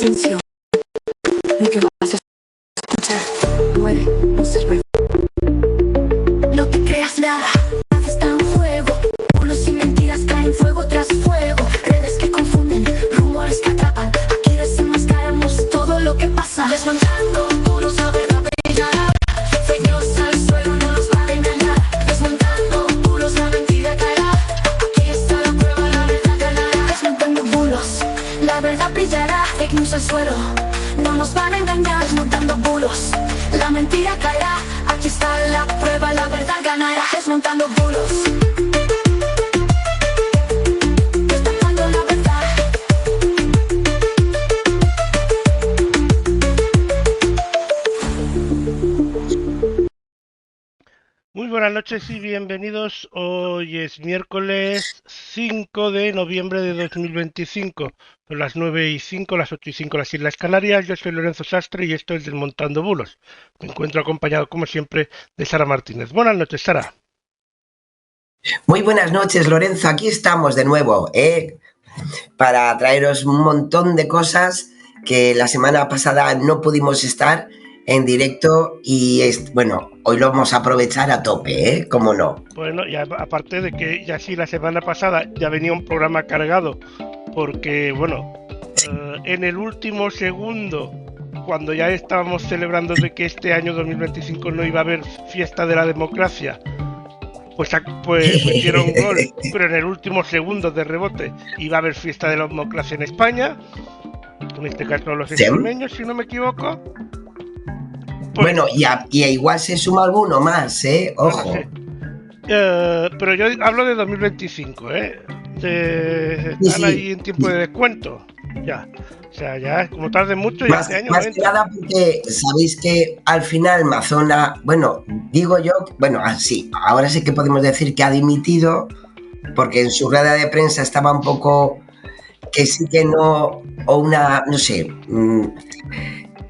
silencio. Lo que vas a escuchar puede no ser. No te creas nada, nada está en juego. Bulos y mentiras caen fuego tras fuego. Redes que confunden, rumores que atrapan. Aquí desenmascaramos todo lo que pasa. Desmontando muros, la verdad brillará. Fake news al suelo, no nos va a engañar. Desmontando muros, la mentira caerá. Aquí está la prueba, la verdad ganará. Desmontando bulos, la verdad brillará. Fake news al suelo, no nos van a engañar. Desmontando bulos, la mentira caerá. Aquí está la prueba, la verdad ganará. Desmontando bulos, destapando la verdad. Muy buenas noches y bienvenidos. Hoy es miércoles 5 de noviembre de 2025. Son las 9:05, las 8:05 las Islas Canarias. Yo soy Lorenzo Sastre y esto es Desmontando Bulos. Me encuentro acompañado, como siempre, de Sara Martínez. Buenas noches, Sara. Muy buenas noches, Lorenzo. Aquí estamos de nuevo, para traeros un montón de cosas que la semana pasada no pudimos estar en directo y bueno, hoy lo vamos a aprovechar a tope, ¿cómo no? Bueno, y aparte de que ya sí, la semana pasada ya venía un programa cargado, porque, bueno, en el último segundo, cuando ya estábamos celebrando de que este año 2025 no iba a haber fiesta de la democracia, pues metieron gol, pero en el último segundo de rebote iba a haber fiesta de la democracia en España, en este caso los extremeños, si no me equivoco. Pues, bueno, y igual se suma alguno más, ojo. Bueno, sí. Pero yo hablo de 2025, están ahí en tiempo de descuento, ya. O sea, ya como tarde mucho, ya este año más que nada porque sabéis que al final Mazona, bueno, digo yo, bueno, sí, ahora sí que podemos decir que ha dimitido, porque en su rueda de prensa estaba un poco que sí que no, o una, no sé,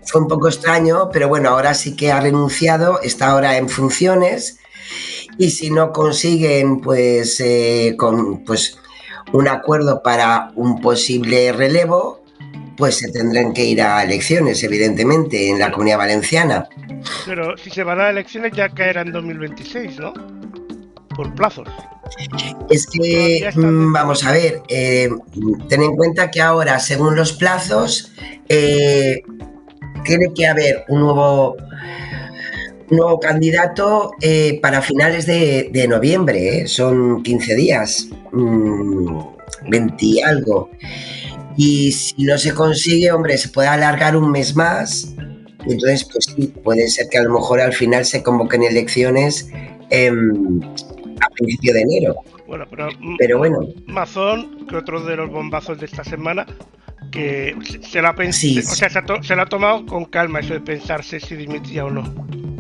fue un poco extraño, pero bueno, ahora sí que ha renunciado, está ahora en funciones y si no consiguen pues un acuerdo para un posible relevo, pues se tendrán que ir a elecciones, evidentemente, en la Comunidad Valenciana. Pero si se van a elecciones ya caerá en 2026, ¿no? Por plazos. Es que, vamos a ver, ten en cuenta que ahora, según los plazos, tiene que haber un nuevo candidato para finales de noviembre, son 15 días, 20 y algo. Y si no se consigue, hombre, se puede alargar un mes más. Entonces, pues sí, puede ser que a lo mejor al final se convoquen elecciones a principio de enero. Bueno, pero bueno. Mazón, que otro de los bombazos de esta semana, que se la Sí. O sea, se la ha tomado con calma eso de pensarse si dimitía o no.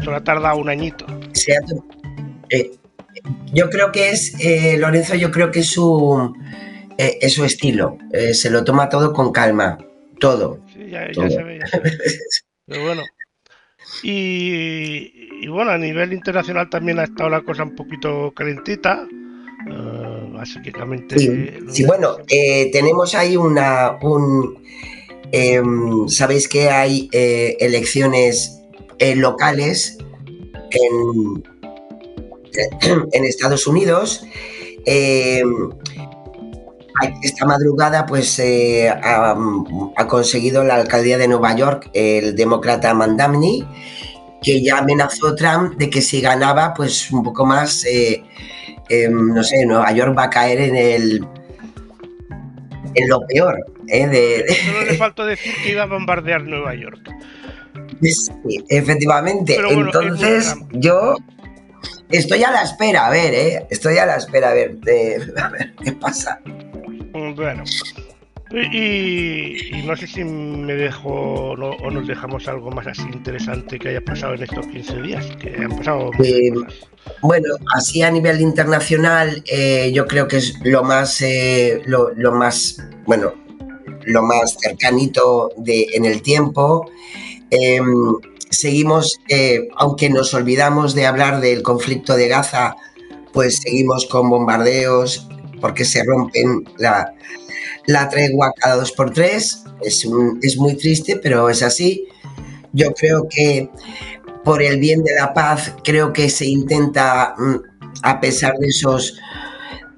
Solo ha tardado un añito. Yo creo que es, Lorenzo, yo creo que es su estilo. Se lo toma todo con calma. Todo. Sí, ya se ve. Pero bueno. Y bueno, a nivel internacional también ha estado la cosa un poquito calentita. Básicamente. Sí, bueno, tenemos ahí sabéis que hay elecciones locales en Estados Unidos. Esta madrugada pues ha conseguido la alcaldía de Nueva York el demócrata Mamdani, que ya amenazó Trump de que si ganaba pues un poco más, no sé, Nueva York va a caer en lo peor. Solo le faltó decir que iba a bombardear Nueva York. Sí, efectivamente. Bueno, entonces yo estoy a la espera, a ver, a ver qué pasa. Bueno, y no sé si me dejo o nos dejamos algo más así interesante que haya pasado en estos 15 días, que han pasado cosas. Bueno, así a nivel internacional, yo creo que es lo más cercanito en el tiempo. Seguimos, aunque nos olvidamos de hablar del conflicto de Gaza, pues seguimos con bombardeos porque se rompen la tregua cada 2 por 3. Es muy triste, pero es así. Yo creo que por el bien de la paz, creo que se intenta, a pesar de esos,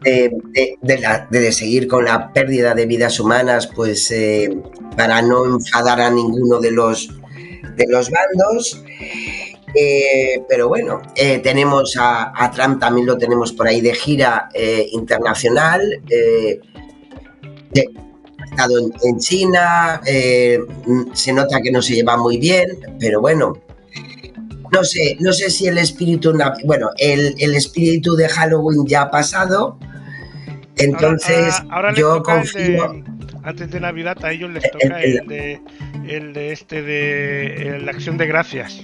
de seguir con la pérdida de vidas humanas, pues para no enfadar a ninguno de los bandos. Pero bueno, tenemos a Trump, también lo tenemos por ahí de gira internacional. Ha estado en China, se nota que no se lleva muy bien, pero bueno, no sé si el espíritu, bueno, el espíritu de Halloween ya ha pasado, entonces ahora les yo toca confío. antes de Navidad a ellos les toca la acción de gracias.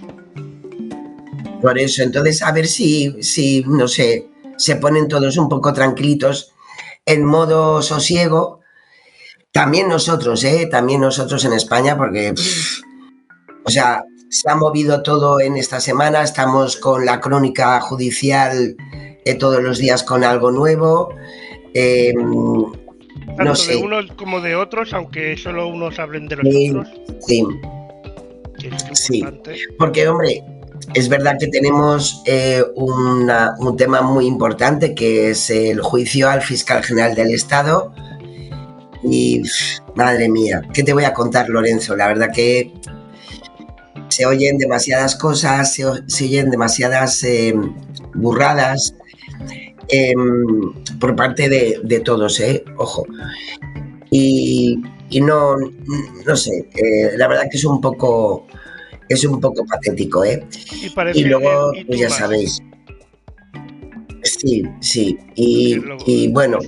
Por eso, entonces a ver si, no sé, se ponen todos un poco tranquilitos en modo sosiego. También nosotros en España, porque, o sea, se ha movido todo en esta semana, estamos con la crónica judicial todos los días con algo nuevo. No Tanto sé. de unos como de otros, aunque solo unos hablen de los otros. Sí, Que eso es sí, importante. porque, hombre, es verdad que tenemos un tema muy importante, que es el juicio al fiscal general del Estado. Y madre mía, ¿qué te voy a contar, Lorenzo? La verdad que se oyen demasiadas cosas, se oyen demasiadas burradas por parte de todos, ojo. Y no sé, la verdad que es un poco patético, Y parece Y luego, y pues tú ya más. sabéis. Sí. Y bueno,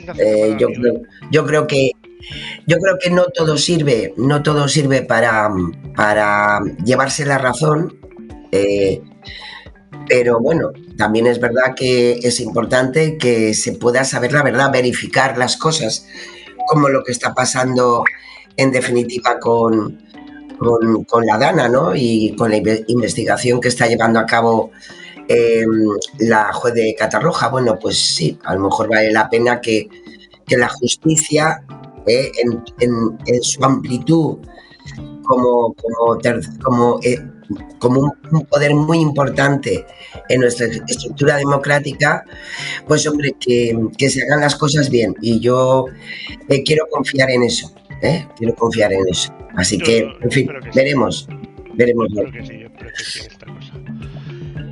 yo creo que no todo sirve, para llevarse la razón, pero bueno, también es verdad que es importante que se pueda saber la verdad, verificar las cosas, como lo que está pasando en definitiva con la Dana, ¿no? Y con la investigación que está llevando a cabo la juez de Catarroja. Bueno, pues sí, a lo mejor vale la pena que la justicia, en su amplitud, como un poder muy importante en nuestra estructura democrática, pues hombre, que se hagan las cosas bien. Y yo quiero confiar en eso, Así que, en fin, veremos. Yo espero que sí esta cosa.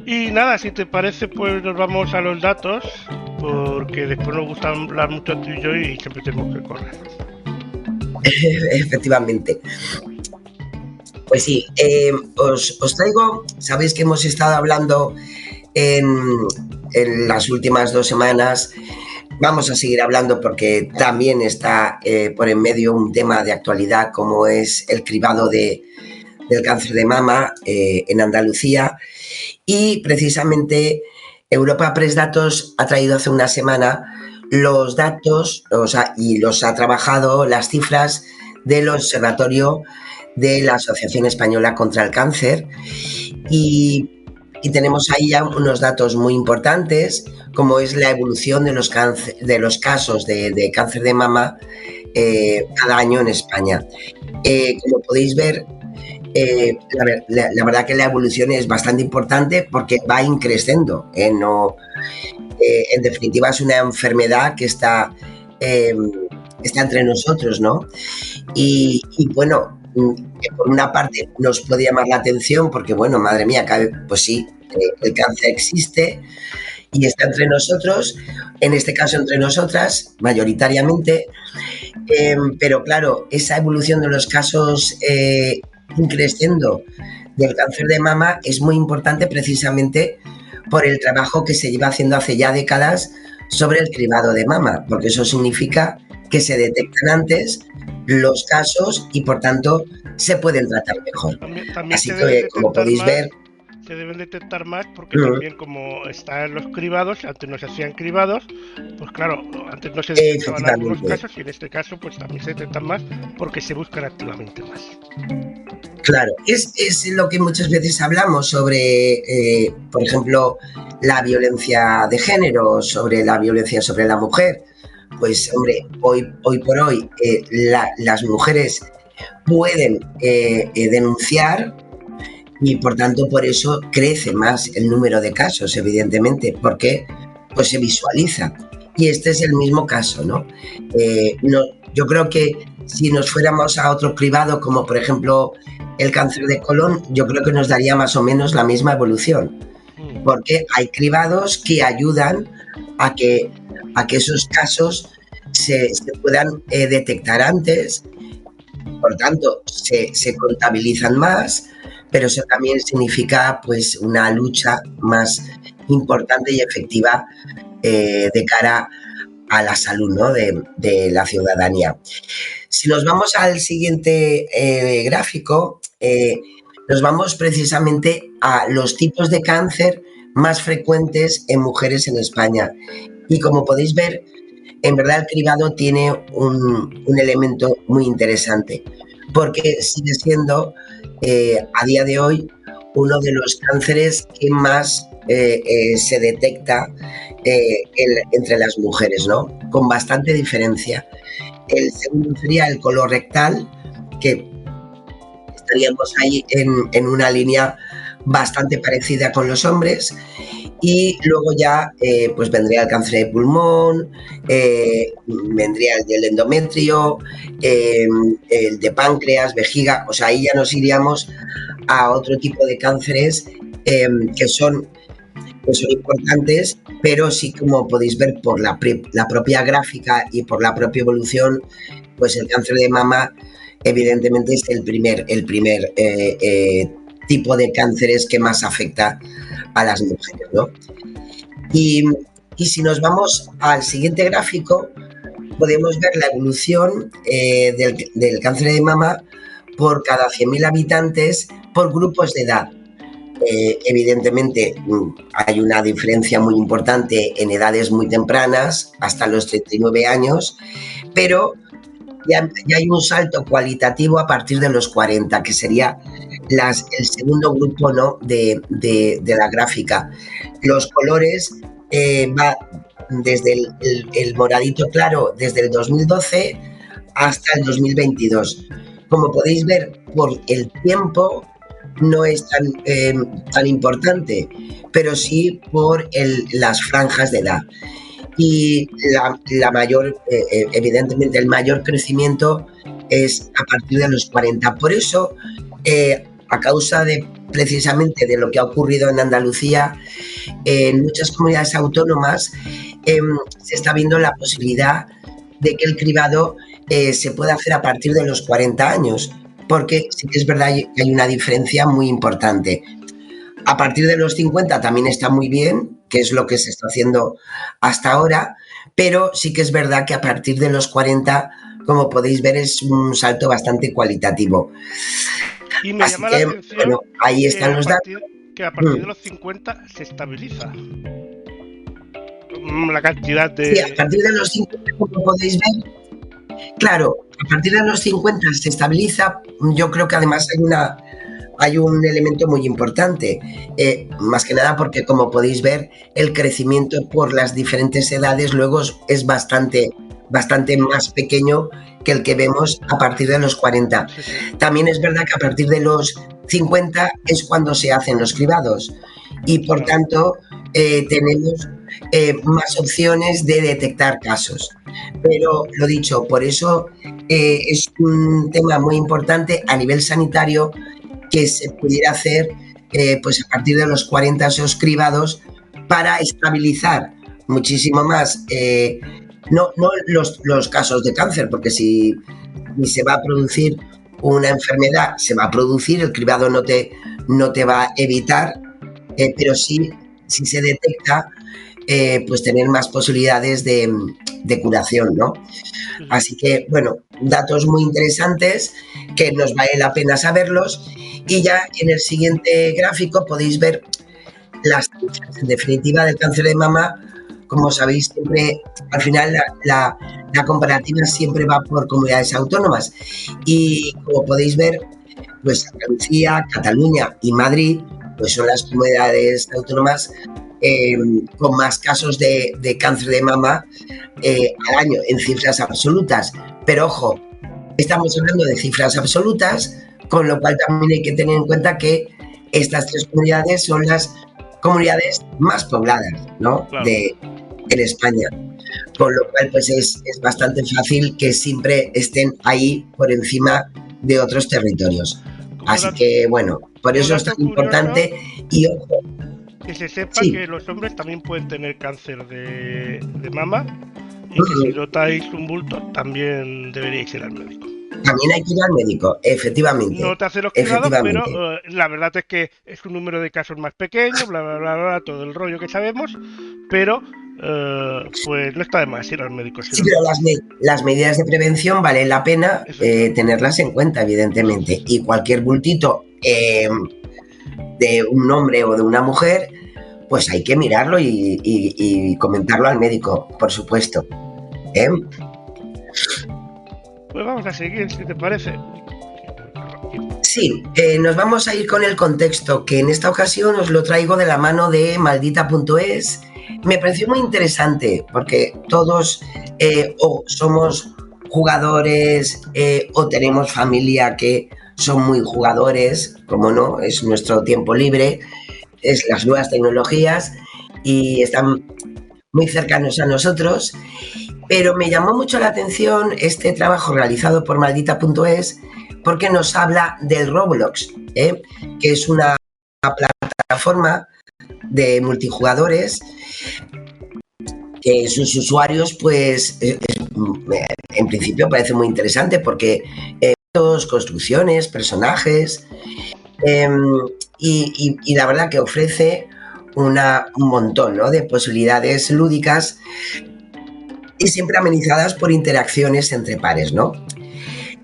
Y nada, si te parece, pues nos vamos a los datos, porque después nos gusta hablar mucho tú y yo y siempre tenemos que correr. Efectivamente. Pues sí, os traigo, sabéis que hemos estado hablando en las últimas 2 semanas, vamos a seguir hablando porque también está por en medio un tema de actualidad, como es el cribado del cáncer de mama en Andalucía. Y precisamente Europa Press Datos ha traído hace una semana los datos, y los ha trabajado las cifras del Observatorio de la Asociación Española contra el Cáncer, y tenemos ahí ya unos datos muy importantes, como es la evolución de los casos de cáncer de mama cada año en España. Como podéis ver, la verdad que la evolución es bastante importante porque va increciendo. En definitiva, es una enfermedad que está entre nosotros, ¿no? Y bueno, por una parte nos puede llamar la atención porque, bueno, madre mía, pues sí, el cáncer existe y está entre nosotros, en este caso entre nosotras, mayoritariamente, pero claro, esa evolución de los casos increciendo del cáncer de mama es muy importante precisamente por el trabajo que se lleva haciendo hace ya décadas sobre el cribado de mama, porque eso significa que se detectan antes los casos y por tanto se pueden tratar mejor. También así que, como podéis ver, se deben detectar más porque también, como están los cribados, antes no se hacían cribados, pues claro, antes no se detectaban algunos casos y en este caso pues también se detectan más porque se buscan activamente más. Claro, es lo que muchas veces hablamos sobre, por ejemplo, la violencia de género, sobre la violencia sobre la mujer. pues hombre, hoy por hoy las mujeres pueden denunciar y por tanto por eso crece más el número de casos, evidentemente, porque pues se visualiza. Y este es el mismo caso, ¿no? Yo creo que si nos fuéramos a otro cribado, como por ejemplo el cáncer de colon, yo creo que nos daría más o menos la misma evolución, porque hay cribados que ayudan a que esos casos se puedan detectar antes, por tanto se contabilizan más, pero eso también significa pues una lucha más importante y efectiva de cara a la salud, ¿no? de la ciudadanía. Si nos vamos al siguiente gráfico, nos vamos precisamente a los tipos de cáncer más frecuentes en mujeres en España. Y como podéis ver, en verdad el cribado tiene un elemento muy interesante, porque sigue siendo a día de hoy uno de los cánceres que más se detecta entre las mujeres, ¿no? Con bastante diferencia. El segundo sería el colorectal, que estaríamos ahí en una línea bastante parecida con los hombres. Y luego ya pues vendría el cáncer de pulmón, vendría el del endometrio, el de páncreas, vejiga, o sea, ahí ya nos iríamos a otro tipo de cánceres que son importantes, pero sí, como podéis ver por la propia gráfica y por la propia evolución, pues el cáncer de mama evidentemente es el primer tipo de cánceres que más afecta a las mujeres, ¿no? Y si nos vamos al siguiente gráfico, podemos ver la evolución del cáncer de mama por cada 100.000 habitantes por grupos de edad. Evidentemente hay una diferencia muy importante en edades muy tempranas, hasta los 39 años, pero ya hay un salto cualitativo a partir de los 40, que sería el segundo grupo, ¿no? de la gráfica. Los colores va desde el moradito claro, desde el 2012 hasta el 2022. Como podéis ver, por el tiempo no es tan importante, pero sí por las franjas de edad. Y la mayor, evidentemente, el mayor crecimiento es a partir de los 40. Por eso, a causa precisamente de lo que ha ocurrido en Andalucía, en muchas comunidades autónomas se está viendo la posibilidad de que el cribado se pueda hacer a partir de los 40 años, porque sí que es verdad que hay una diferencia muy importante. A partir de los 50 también está muy bien, que es lo que se está haciendo hasta ahora, pero sí que es verdad que a partir de los 40, como podéis ver, es un salto bastante cualitativo. Y me llama la atención, bueno, ahí están los datos. Que a partir de los 50 se estabiliza la cantidad de... Sí, a partir de los 50, como podéis ver, claro, a partir de los 50 se estabiliza. Yo creo que además hay un elemento muy importante, más que nada porque, como podéis ver, el crecimiento por las diferentes edades luego es bastante más pequeño que el que vemos a partir de los 40. También es verdad que a partir de los 50 es cuando se hacen los cribados y por tanto tenemos más opciones de detectar casos. Pero lo dicho, por eso es un tema muy importante a nivel sanitario que se pudiera hacer pues a partir de los 40 esos cribados para estabilizar muchísimo más no los casos de cáncer, porque si se va a producir una enfermedad, se va a producir, el cribado no te va a evitar, pero sí, si se detecta, pues tener más posibilidades de curación, ¿no? Así que, bueno, datos muy interesantes que nos vale la pena saberlos. Y ya en el siguiente gráfico podéis ver las cifras en definitiva del cáncer de mama. Como sabéis, siempre al final la comparativa siempre va por comunidades autónomas. Y como podéis ver, pues Andalucía, Cataluña y Madrid pues son las comunidades autónomas eh, con más casos de cáncer de mama al año en cifras absolutas. Pero ojo, estamos hablando de cifras absolutas, con lo cual también hay que tener en cuenta que estas 3 comunidades son las comunidades más pobladas, ¿no? Claro. En España. Con lo cual, pues es bastante fácil que siempre estén ahí por encima de otros territorios. Así que, bueno, por eso es tan importante. Y ojo, que se sepa sí, que los hombres también pueden tener cáncer de mama y que si notáis un bulto también deberíais ir al médico. también hay que ir al médico, efectivamente. No te hace los cuidados, pero la verdad es que es un número de casos más pequeño, bla, bla, bla, bla, todo el rollo que sabemos, pero pues no está de más ir al médico. Sí, pero las medidas de prevención valen la pena tenerlas en cuenta, evidentemente. Y cualquier bultito de un hombre o de una mujer, pues hay que mirarlo y comentarlo al médico, por supuesto. Pues vamos a seguir, si te parece. Sí, nos vamos a ir con el contexto, que en esta ocasión os lo traigo de la mano de maldita.es. Me pareció muy interesante porque todos o somos jugadores o tenemos familia que son muy jugadores, como no, es nuestro tiempo libre, es las nuevas tecnologías y están muy cercanos a nosotros. Pero me llamó mucho la atención este trabajo realizado por maldita.es porque nos habla del Roblox, que es una plataforma de multijugadores que sus usuarios, pues, en principio parece muy interesante porque construcciones, personajes, y la verdad que ofrece un montón, ¿no?, de posibilidades lúdicas y siempre amenizadas por interacciones entre pares, ¿no?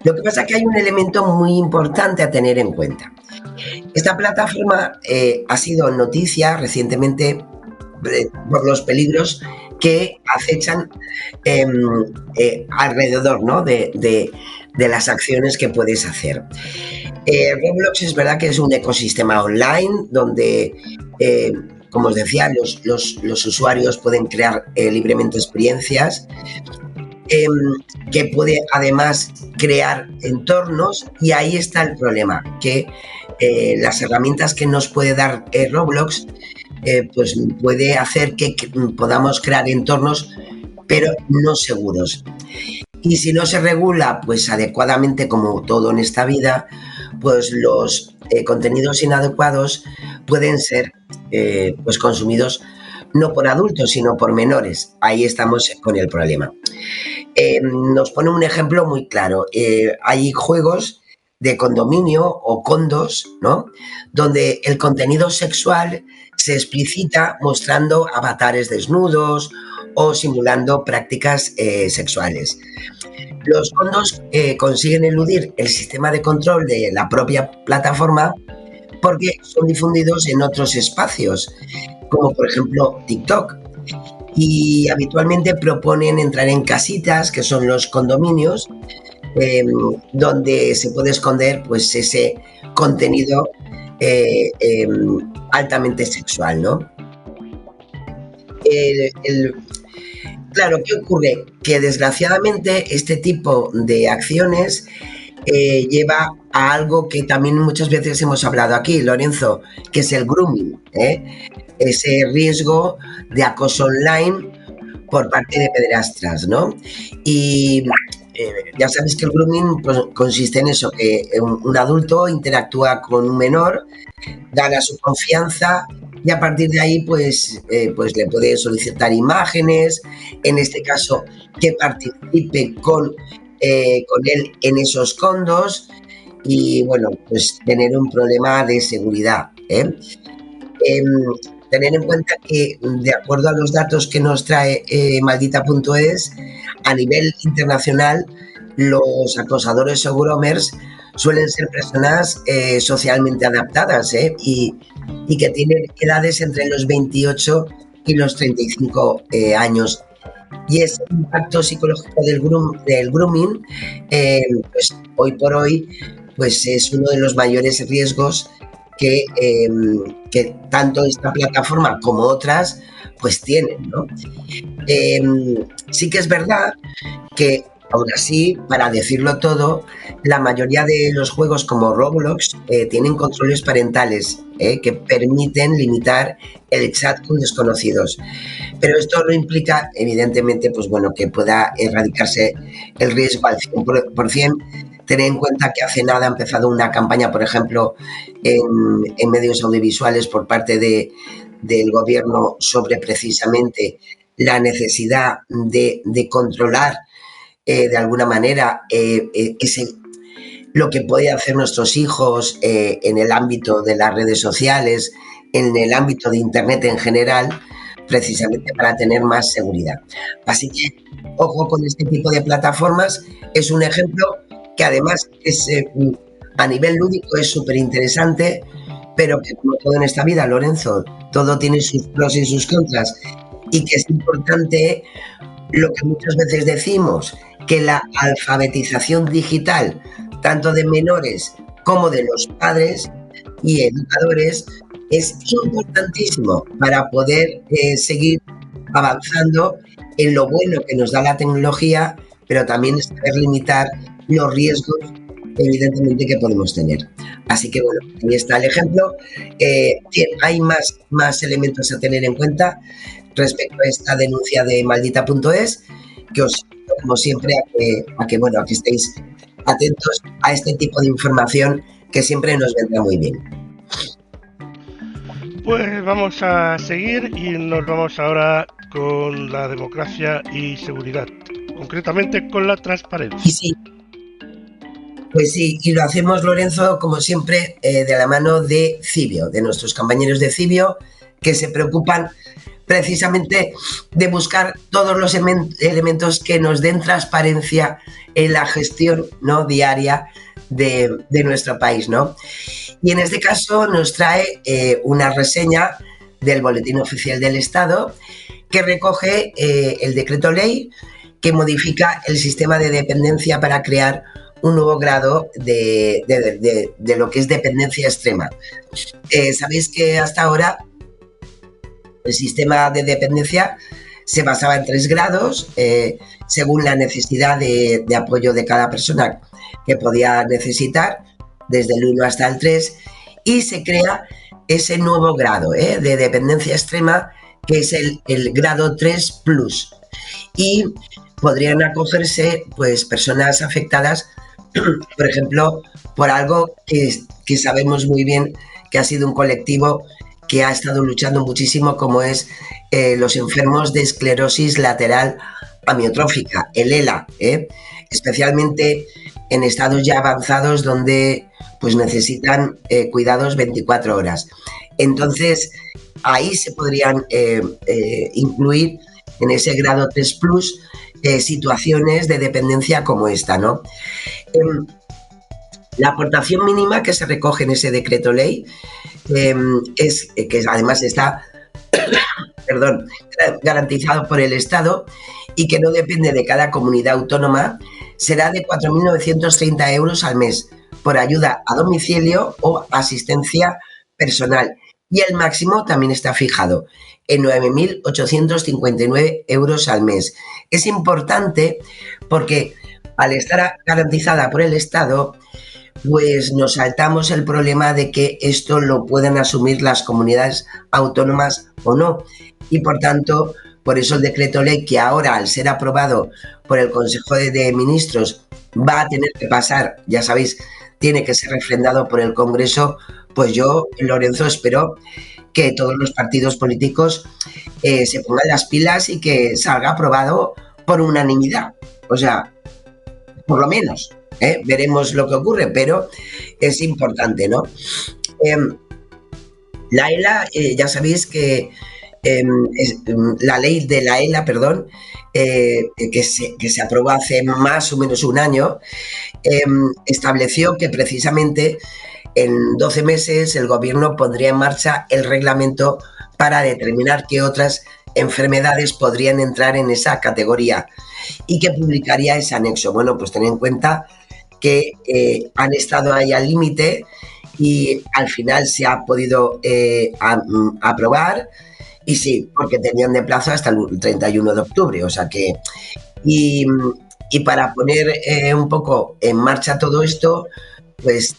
Lo que pasa es que hay un elemento muy importante a tener en cuenta. Esta plataforma ha sido noticia recientemente por los peligros que acechan alrededor, ¿no?, de las acciones que puedes hacer. Roblox es verdad que es un ecosistema online donde, como os decía, los usuarios pueden crear libremente experiencias, que puede además crear entornos, y ahí está el problema, que las herramientas que nos puede dar Roblox pues puede hacer que podamos crear entornos pero no seguros. Y si no se regula pues adecuadamente, como todo en esta vida, pues los contenidos inadecuados pueden ser pues consumidos no por adultos, sino por menores. Ahí estamos con el problema. Nos pone un ejemplo muy claro. Hay juegos de condominio o condos, ¿no?, donde el contenido sexual se explicita mostrando avatares desnudos o simulando prácticas sexuales. Los condos consiguen eludir el sistema de control de la propia plataforma porque son difundidos en otros espacios, como por ejemplo TikTok, y habitualmente proponen entrar en casitas, que son los condominios, donde se puede esconder pues ese contenido altamente sexual, ¿no? Claro, ¿qué ocurre? Que desgraciadamente este tipo de acciones lleva a algo que también muchas veces hemos hablado aquí, Lorenzo, que es el grooming, ese riesgo de acoso online por parte de pederastras, ¿no? Y ya sabéis que el grooming pues, consiste en eso, que un adulto interactúa con un menor, gana su confianza y a partir de ahí pues le puede solicitar imágenes, en este caso que participe con él en esos condos y bueno, pues tener un problema de seguridad. Tener en cuenta que, de acuerdo a los datos que nos trae maldita.es, a nivel internacional, los acosadores o groomers suelen ser personas socialmente adaptadas y que tienen edades entre los 28 y los 35 años. Y ese impacto psicológico del grooming, pues hoy por hoy, pues es uno de los mayores riesgos que tanto esta plataforma como otras pues tienen, ¿no? Sí que es verdad que, aún así, para decirlo todo, la mayoría de los juegos como Roblox tienen controles parentales que permiten limitar el chat con desconocidos. Pero esto no implica, evidentemente, pues bueno, que pueda erradicarse el riesgo al 100%. Tener en cuenta que hace nada ha empezado una campaña, por ejemplo, en medios audiovisuales por parte del gobierno sobre precisamente la necesidad de controlar de alguna manera lo que pueden hacer nuestros hijos en el ámbito de las redes sociales, en el ámbito de Internet en general, precisamente para tener más seguridad. Así que, ojo con este tipo de plataformas. Es un ejemplo que además es, a nivel lúdico es súper interesante, pero que, como todo en esta vida, Lorenzo, todo tiene sus pros y sus contras, y que es importante lo que muchas veces decimos, que la alfabetización digital, tanto de menores como de los padres y educadores, es importantísimo para poder seguir avanzando en lo bueno que nos da la tecnología, pero también saber limitar los riesgos, evidentemente, que podemos tener. Así que bueno, ahí está el ejemplo. Hay más elementos a tener en cuenta respecto a esta denuncia de maldita.es, que os invito, como siempre, a que estéis atentos a este tipo de información que siempre nos vendrá muy bien. Pues vamos a seguir y nos vamos ahora con la democracia y seguridad, concretamente con la transparencia. Y sí, pues sí, y lo hacemos, Lorenzo, como siempre, de la mano de Cibio, de nuestros compañeros de Cibio, que se preocupan precisamente de buscar todos los elementos que nos den transparencia en la gestión, ¿no?, diaria de nuestro país, ¿no? Y en este caso nos trae una reseña del Boletín Oficial del Estado que recoge el decreto ley que modifica el sistema de dependencia para crear un nuevo grado de lo que es dependencia extrema. Sabéis que hasta ahora el sistema de dependencia se basaba en 3 grados, según la necesidad de apoyo de cada persona que podía necesitar, desde el 1 hasta el 3, y se crea ese nuevo grado de dependencia extrema, que es el grado 3 plus. Y podrían acogerse pues personas afectadas, por ejemplo, por algo que sabemos muy bien que ha sido un colectivo que ha estado luchando muchísimo, como es los enfermos de esclerosis lateral amiotrófica, el ELA, especialmente en estados ya avanzados donde pues necesitan cuidados 24 horas. Entonces, ahí se podrían incluir en ese grado 3 plus situaciones de dependencia como esta, ¿no? La aportación mínima que se recoge en ese decreto ley es que además está garantizado por el Estado y que no depende de cada comunidad autónoma, será de 4.930 euros al mes por ayuda a domicilio o asistencia personal, y el máximo también está fijado en 9.859 euros al mes. Es importante porque, al estar garantizada por el Estado, pues nos saltamos el problema de que esto lo puedan asumir las comunidades autónomas o no. Y por tanto, por eso el decreto ley, que ahora, al ser aprobado por el Consejo de Ministros, va a tener que pasar, ya sabéis, tiene que ser refrendado por el Congreso, pues yo, Lorenzo, espero que todos los partidos políticos se pongan las pilas y que salga aprobado por unanimidad. O sea, por lo menos, veremos lo que ocurre, pero es importante, ¿no? La ELA, ya sabéis que la ley de la ELA, que se aprobó hace más o menos un año, estableció que precisamente en 12 meses el gobierno pondría en marcha el reglamento para determinar qué otras enfermedades podrían entrar en esa categoría y que publicaría ese anexo. Bueno, pues ten en cuenta que han estado ahí al límite y al final se ha podido aprobar. Y sí, porque tenían de plazo hasta el 31 de octubre, o sea que... Y para poner un poco en marcha todo esto, pues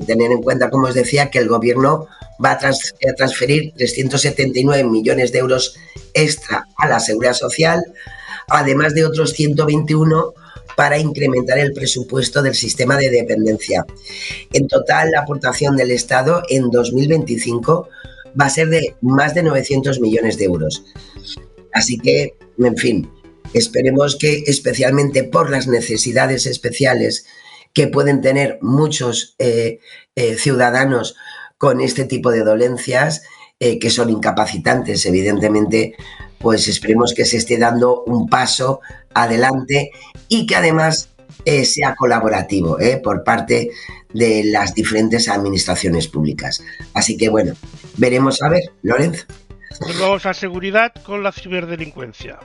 tener en cuenta, como os decía, que el gobierno va a transferir 379 millones de euros extra a la Seguridad Social, además de otros 121 para incrementar el presupuesto del sistema de dependencia. En total, la aportación del Estado en 2025 va a ser de más de 900 millones de euros. Así que, en fin, esperemos que, especialmente por las necesidades especiales que pueden tener muchos ciudadanos con este tipo de dolencias, que son incapacitantes, evidentemente, pues esperemos que se esté dando un paso adelante y que además sea colaborativo por parte de las diferentes administraciones públicas. Así que bueno, veremos a ver, Lorenzo. Nos vamos a seguridad con la ciberdelincuencia.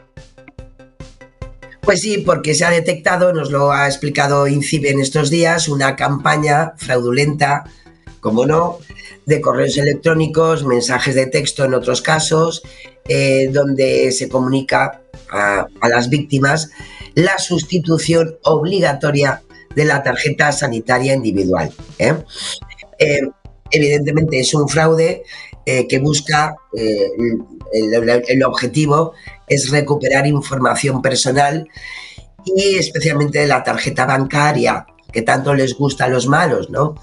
Pues sí, porque se ha detectado, nos lo ha explicado INCIBE en estos días, una campaña fraudulenta, como no, de correos electrónicos, mensajes de texto en otros casos, donde se comunica a las víctimas la sustitución obligatoria de la tarjeta sanitaria individual. Evidentemente es un fraude que busca, el objetivo es recuperar información personal y especialmente de la tarjeta bancaria, que tanto les gusta a los malos, ¿no?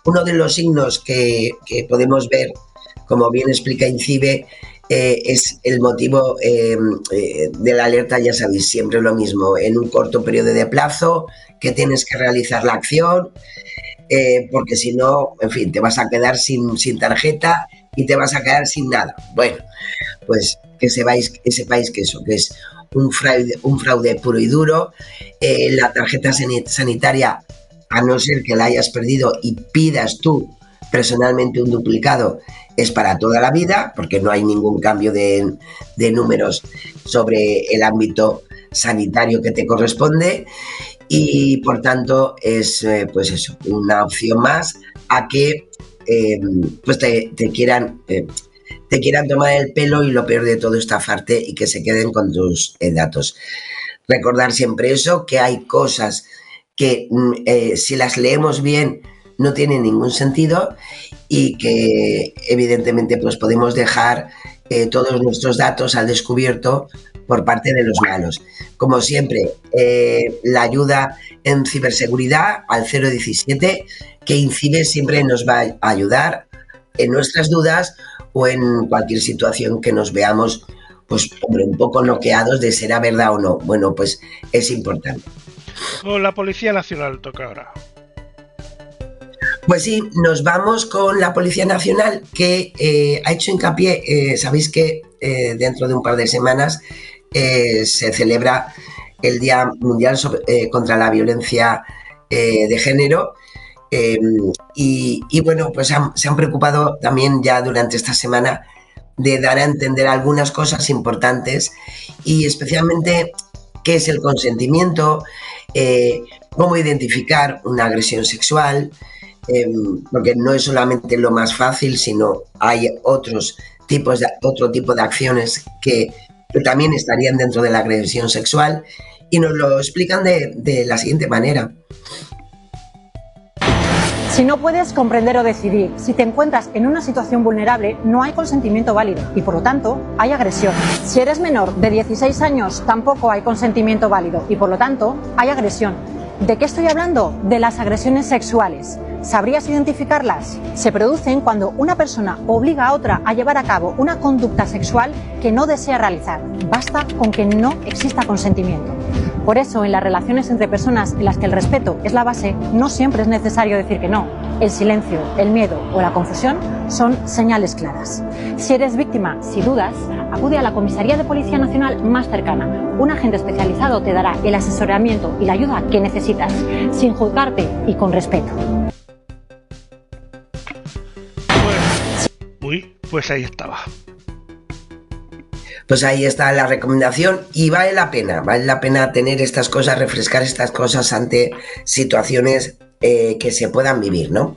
Uno de los signos que podemos ver, como bien explica INCIBE, es el motivo de la alerta, ya sabéis, siempre lo mismo, en un corto periodo de plazo, que tienes que realizar la acción, porque si no, en fin, te vas a quedar sin tarjeta y te vas a quedar sin nada. Bueno, pues que sepáis que eso, que es un fraude puro y duro. La tarjeta sanitaria, a no ser que la hayas perdido y pidas tú personalmente un duplicado, es para toda la vida, porque no hay ningún cambio de números sobre el ámbito sanitario que te corresponde, y por tanto es pues eso, una opción más a que pues te quieran tomar el pelo, y lo peor de todo, estafarte y que se queden con tus datos. Recordar siempre eso, que hay cosas que si las leemos bien no tienen ningún sentido, y que evidentemente pues podemos dejar todos nuestros datos al descubierto por parte de los malos. Como siempre, la ayuda en ciberseguridad al 017, que INCIBE siempre nos va a ayudar en nuestras dudas o en cualquier situación que nos veamos pues un poco noqueados de será verdad o no. Bueno, pues es importante. Con la Policía Nacional toca ahora. Pues sí, nos vamos con la Policía Nacional, que ha hecho hincapié, sabéis que dentro de un par de semanas se celebra el Día Mundial contra la Violencia de Género, y bueno, pues se han preocupado también ya durante esta semana de dar a entender algunas cosas importantes, y especialmente qué es el consentimiento, cómo identificar una agresión sexual, porque no es solamente lo más fácil, sino hay otro tipo de acciones que también estarían dentro de la agresión sexual, y nos lo explican de la siguiente manera. Si no puedes comprender o decidir, si te encuentras en una situación vulnerable, no hay consentimiento válido y por lo tanto hay agresión. Si eres menor de 16 años, tampoco hay consentimiento válido y por lo tanto hay agresión. ¿De qué estoy hablando? De las agresiones sexuales. ¿Sabrías identificarlas? Se producen cuando una persona obliga a otra a llevar a cabo una conducta sexual que no desea realizar. Basta con que no exista consentimiento. Por eso, en las relaciones entre personas en las que el respeto es la base, no siempre es necesario decir que no. El silencio, el miedo o la confusión son señales claras. Si eres víctima, si dudas, acude a la Comisaría de Policía Nacional más cercana. Un agente especializado te dará el asesoramiento y la ayuda que necesitas, sin juzgarte y con respeto. Pues ahí estaba. Pues ahí está la recomendación, y vale la pena tener estas cosas, refrescar estas cosas ante situaciones que se puedan vivir, ¿no?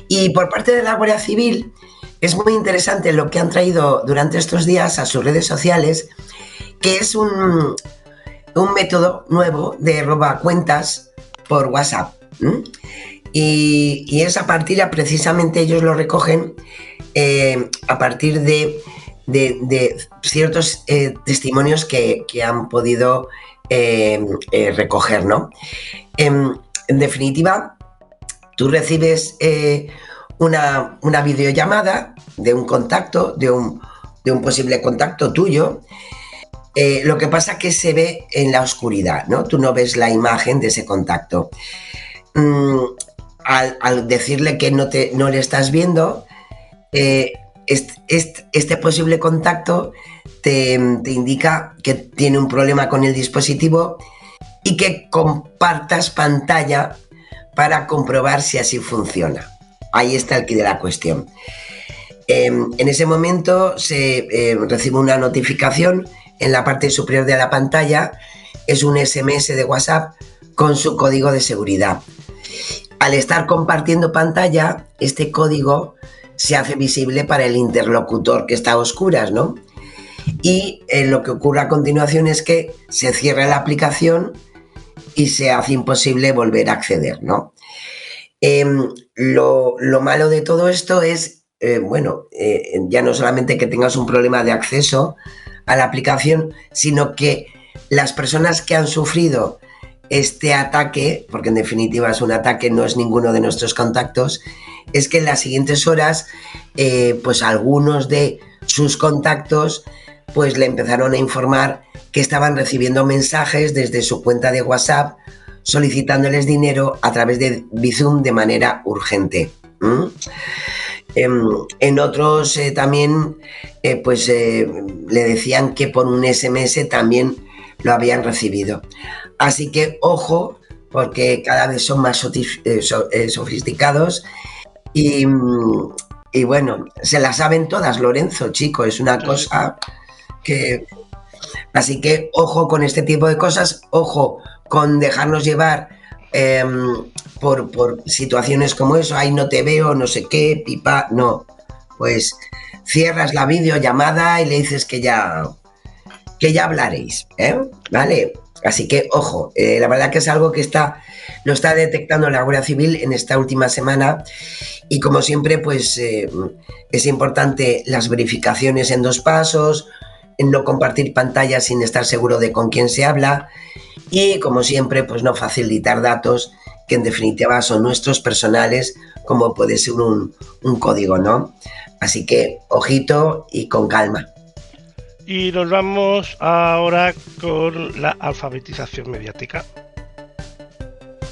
Y por parte de la Guardia Civil es muy interesante lo que han traído durante estos días a sus redes sociales, que es un método nuevo de robacuentas por WhatsApp. Y es a partir, precisamente ellos lo recogen a partir de ciertos testimonios que han podido recoger, ¿no? En definitiva, tú recibes una videollamada de un contacto, de un posible contacto tuyo. Lo que pasa es que se ve en la oscuridad, ¿no? Tú no ves la imagen de ese contacto. Al decirle que no le estás viendo, este posible contacto te indica que tiene un problema con el dispositivo y que compartas pantalla para comprobar si así funciona. Ahí está el quid de la cuestión. En ese momento se recibe una notificación en la parte superior de la pantalla. Es un SMS de WhatsApp con su código de seguridad. Al estar compartiendo pantalla, este código se hace visible para el interlocutor que está a oscuras, ¿no? Y lo que ocurre a continuación es que se cierra la aplicación y se hace imposible volver a acceder, ¿no? Lo malo de todo esto es, ya no solamente que tengas un problema de acceso a la aplicación, sino que las personas que han sufrido este ataque, porque en definitiva es un ataque, no es ninguno de nuestros contactos, es que en las siguientes horas, pues algunos de sus contactos pues le empezaron a informar que estaban recibiendo mensajes desde su cuenta de WhatsApp solicitándoles dinero a través de Bizum de manera urgente. En otros también le decían que por un SMS también lo habían recibido. Así que ojo, porque cada vez son más sofisticados y bueno, se las saben todas, Lorenzo, chico, es una cosa que... Así que ojo con este tipo de cosas, ojo con dejarnos llevar por situaciones como eso, ay, no te veo, no sé qué, pipa, no. Pues cierras la videollamada y le dices que ya hablaréis, ¿vale? Así que, ojo, la verdad que es algo que lo está detectando la Guardia Civil en esta última semana y como siempre, pues es importante las verificaciones en 2 pasos, en no compartir pantalla sin estar seguro de con quién se habla y, como siempre, pues no facilitar datos que en definitiva son nuestros personales, como puede ser un código, ¿no? Así que, ojito y con calma. Y nos vamos ahora con la alfabetización mediática.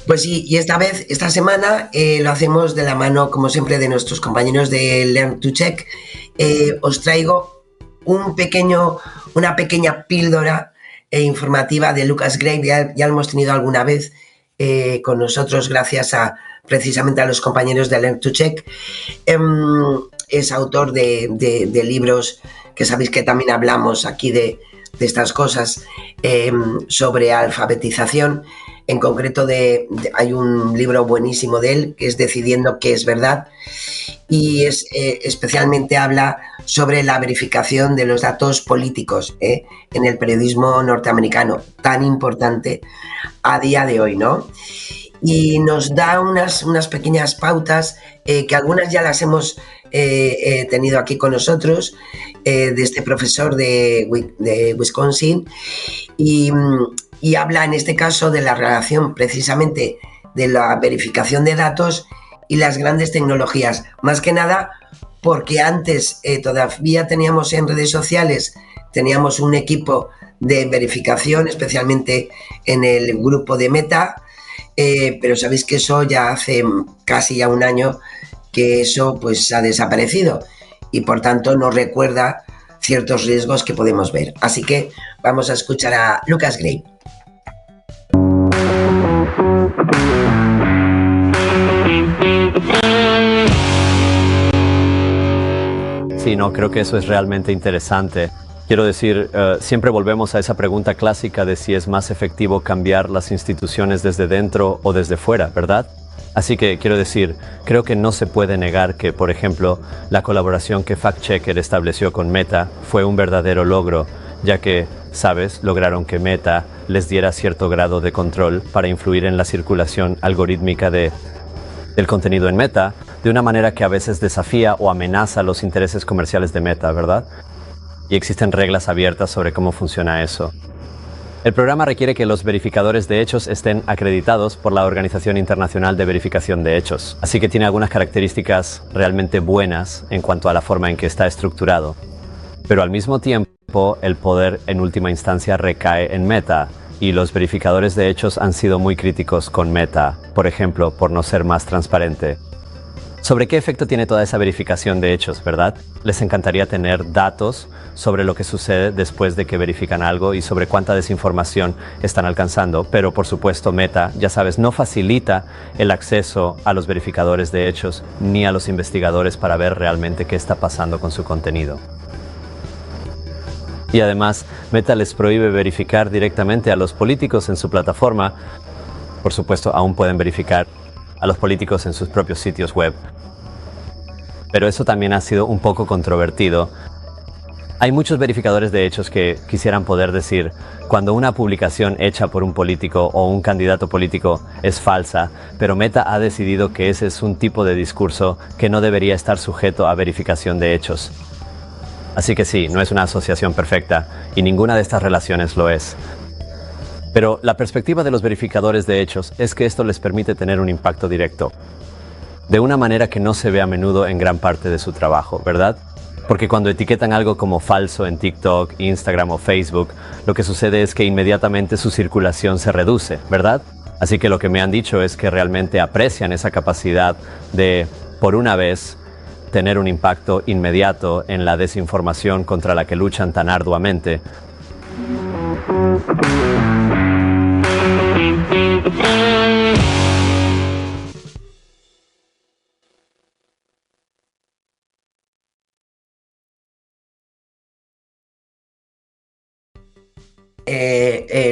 Pues sí, y esta semana lo hacemos de la mano, como siempre, de nuestros compañeros de Learn to Check. Os traigo una pequeña píldora informativa de Lucas Grave. Ya lo hemos tenido alguna vez con nosotros gracias precisamente a los compañeros de Learn to Check. Es autor de libros que sabéis que también hablamos aquí de estas cosas sobre alfabetización. En concreto hay un libro buenísimo de él que es Decidiendo qué es verdad y especialmente habla sobre la verificación de los datos políticos en el periodismo norteamericano, tan importante a día de hoy, ¿no? Y nos da unas pequeñas pautas que algunas ya las hemos tenido aquí con nosotros, de este profesor de Wisconsin, y habla en este caso de la relación precisamente de la verificación de datos y las grandes tecnologías. Más que nada porque antes todavía teníamos en redes sociales, teníamos un equipo de verificación, especialmente en el grupo de Meta, pero sabéis que eso ya hace casi ya un año que eso pues ha desaparecido y por tanto nos recuerda ciertos riesgos que podemos ver. Así que vamos a escuchar a Lucas Grave. Sí, no, creo que eso es realmente interesante. Quiero decir, siempre volvemos a esa pregunta clásica de si es más efectivo cambiar las instituciones desde dentro o desde fuera, ¿verdad? Así que quiero decir, creo que no se puede negar que, por ejemplo, la colaboración que FactChecker estableció con Meta fue un verdadero logro, ya que, sabes, lograron que Meta les diera cierto grado de control para influir en la circulación algorítmica del contenido en Meta, de una manera que a veces desafía o amenaza los intereses comerciales de Meta, ¿verdad? Y existen reglas abiertas sobre cómo funciona eso. El programa requiere que los verificadores de hechos estén acreditados por la Organización Internacional de Verificación de Hechos, así que tiene algunas características realmente buenas en cuanto a la forma en que está estructurado. Pero al mismo tiempo, el poder en última instancia recae en Meta, y los verificadores de hechos han sido muy críticos con Meta, por ejemplo, por no ser más transparente. ¿Sobre qué efecto tiene toda esa verificación de hechos, verdad? Les encantaría tener datos sobre lo que sucede después de que verifican algo y sobre cuánta desinformación están alcanzando, pero por supuesto Meta, ya sabes, no facilita el acceso a los verificadores de hechos ni a los investigadores para ver realmente qué está pasando con su contenido. Y además, Meta les prohíbe verificar directamente a los políticos en su plataforma. Por supuesto, aún pueden verificar a los políticos en sus propios sitios web. Pero eso también ha sido un poco controvertido. Hay muchos verificadores de hechos que quisieran poder decir, cuando una publicación hecha por un político o un candidato político es falsa, pero Meta ha decidido que ese es un tipo de discurso que no debería estar sujeto a verificación de hechos. Así que sí, no es una asociación perfecta, y ninguna de estas relaciones lo es. Pero la perspectiva de los verificadores de hechos es que esto les permite tener un impacto directo, de una manera que no se ve a menudo en gran parte de su trabajo, ¿verdad? Porque cuando etiquetan algo como falso en TikTok, Instagram o Facebook, lo que sucede es que inmediatamente su circulación se reduce, ¿verdad? Así que lo que me han dicho es que realmente aprecian esa capacidad de, por una vez, tener un impacto inmediato en la desinformación contra la que luchan tan arduamente.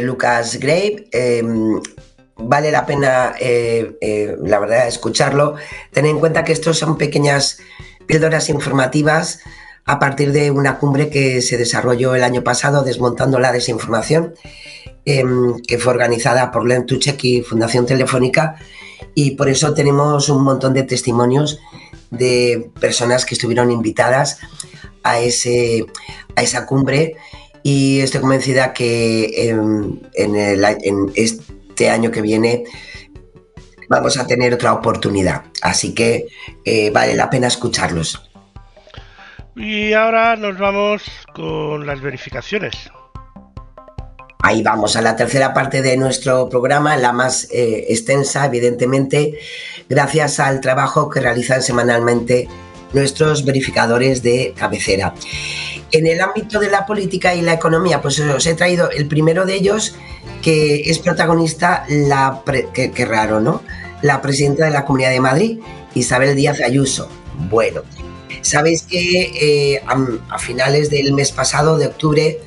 Lucas Grave, vale la pena, la verdad, escucharlo. Ten en cuenta que estos son pequeñas píldoras informativas a partir de una cumbre que se desarrolló el año pasado, desmontando la desinformación, que fue organizada por Learn to Check y Fundación Telefónica, y por eso tenemos un montón de testimonios de personas que estuvieron invitadas a esa cumbre, y estoy convencida que en este año que viene vamos a tener otra oportunidad, así que vale la pena escucharlos. Y ahora nos vamos con las verificaciones. Ahí vamos a la tercera parte de nuestro programa, la más extensa, evidentemente, gracias al trabajo que realizan semanalmente nuestros verificadores de cabecera. En el ámbito de la política y la economía, pues os he traído el primero de ellos, que es protagonista, qué raro, ¿no? La presidenta de la Comunidad de Madrid, Isabel Díaz Ayuso. Bueno, sabéis que a finales del mes pasado, de octubre,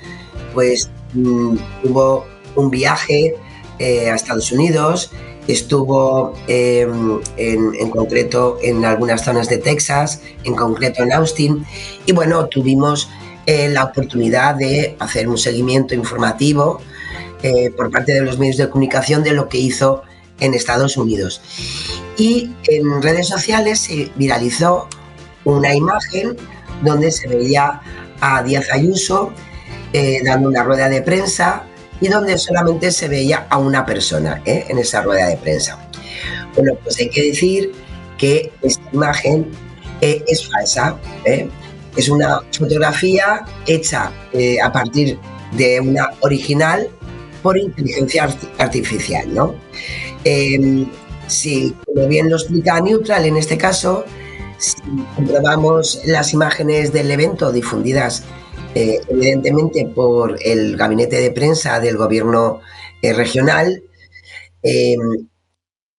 pues hubo un viaje a Estados Unidos, estuvo en concreto en algunas zonas de Texas, en concreto en Austin, y bueno, tuvimos la oportunidad de hacer un seguimiento informativo por parte de los medios de comunicación de lo que hizo en Estados Unidos. Y en redes sociales se viralizó una imagen donde se veía a Díaz Ayuso dando una rueda de prensa, y donde solamente se veía a una persona en esa rueda de prensa. Bueno, pues hay que decir que esta imagen es falsa. Es una fotografía hecha a partir de una original por inteligencia artificial, ¿no? Si, como bien lo explica Neutral en este caso, si comprobamos las imágenes del evento difundidas evidentemente por el gabinete de prensa del gobierno regional,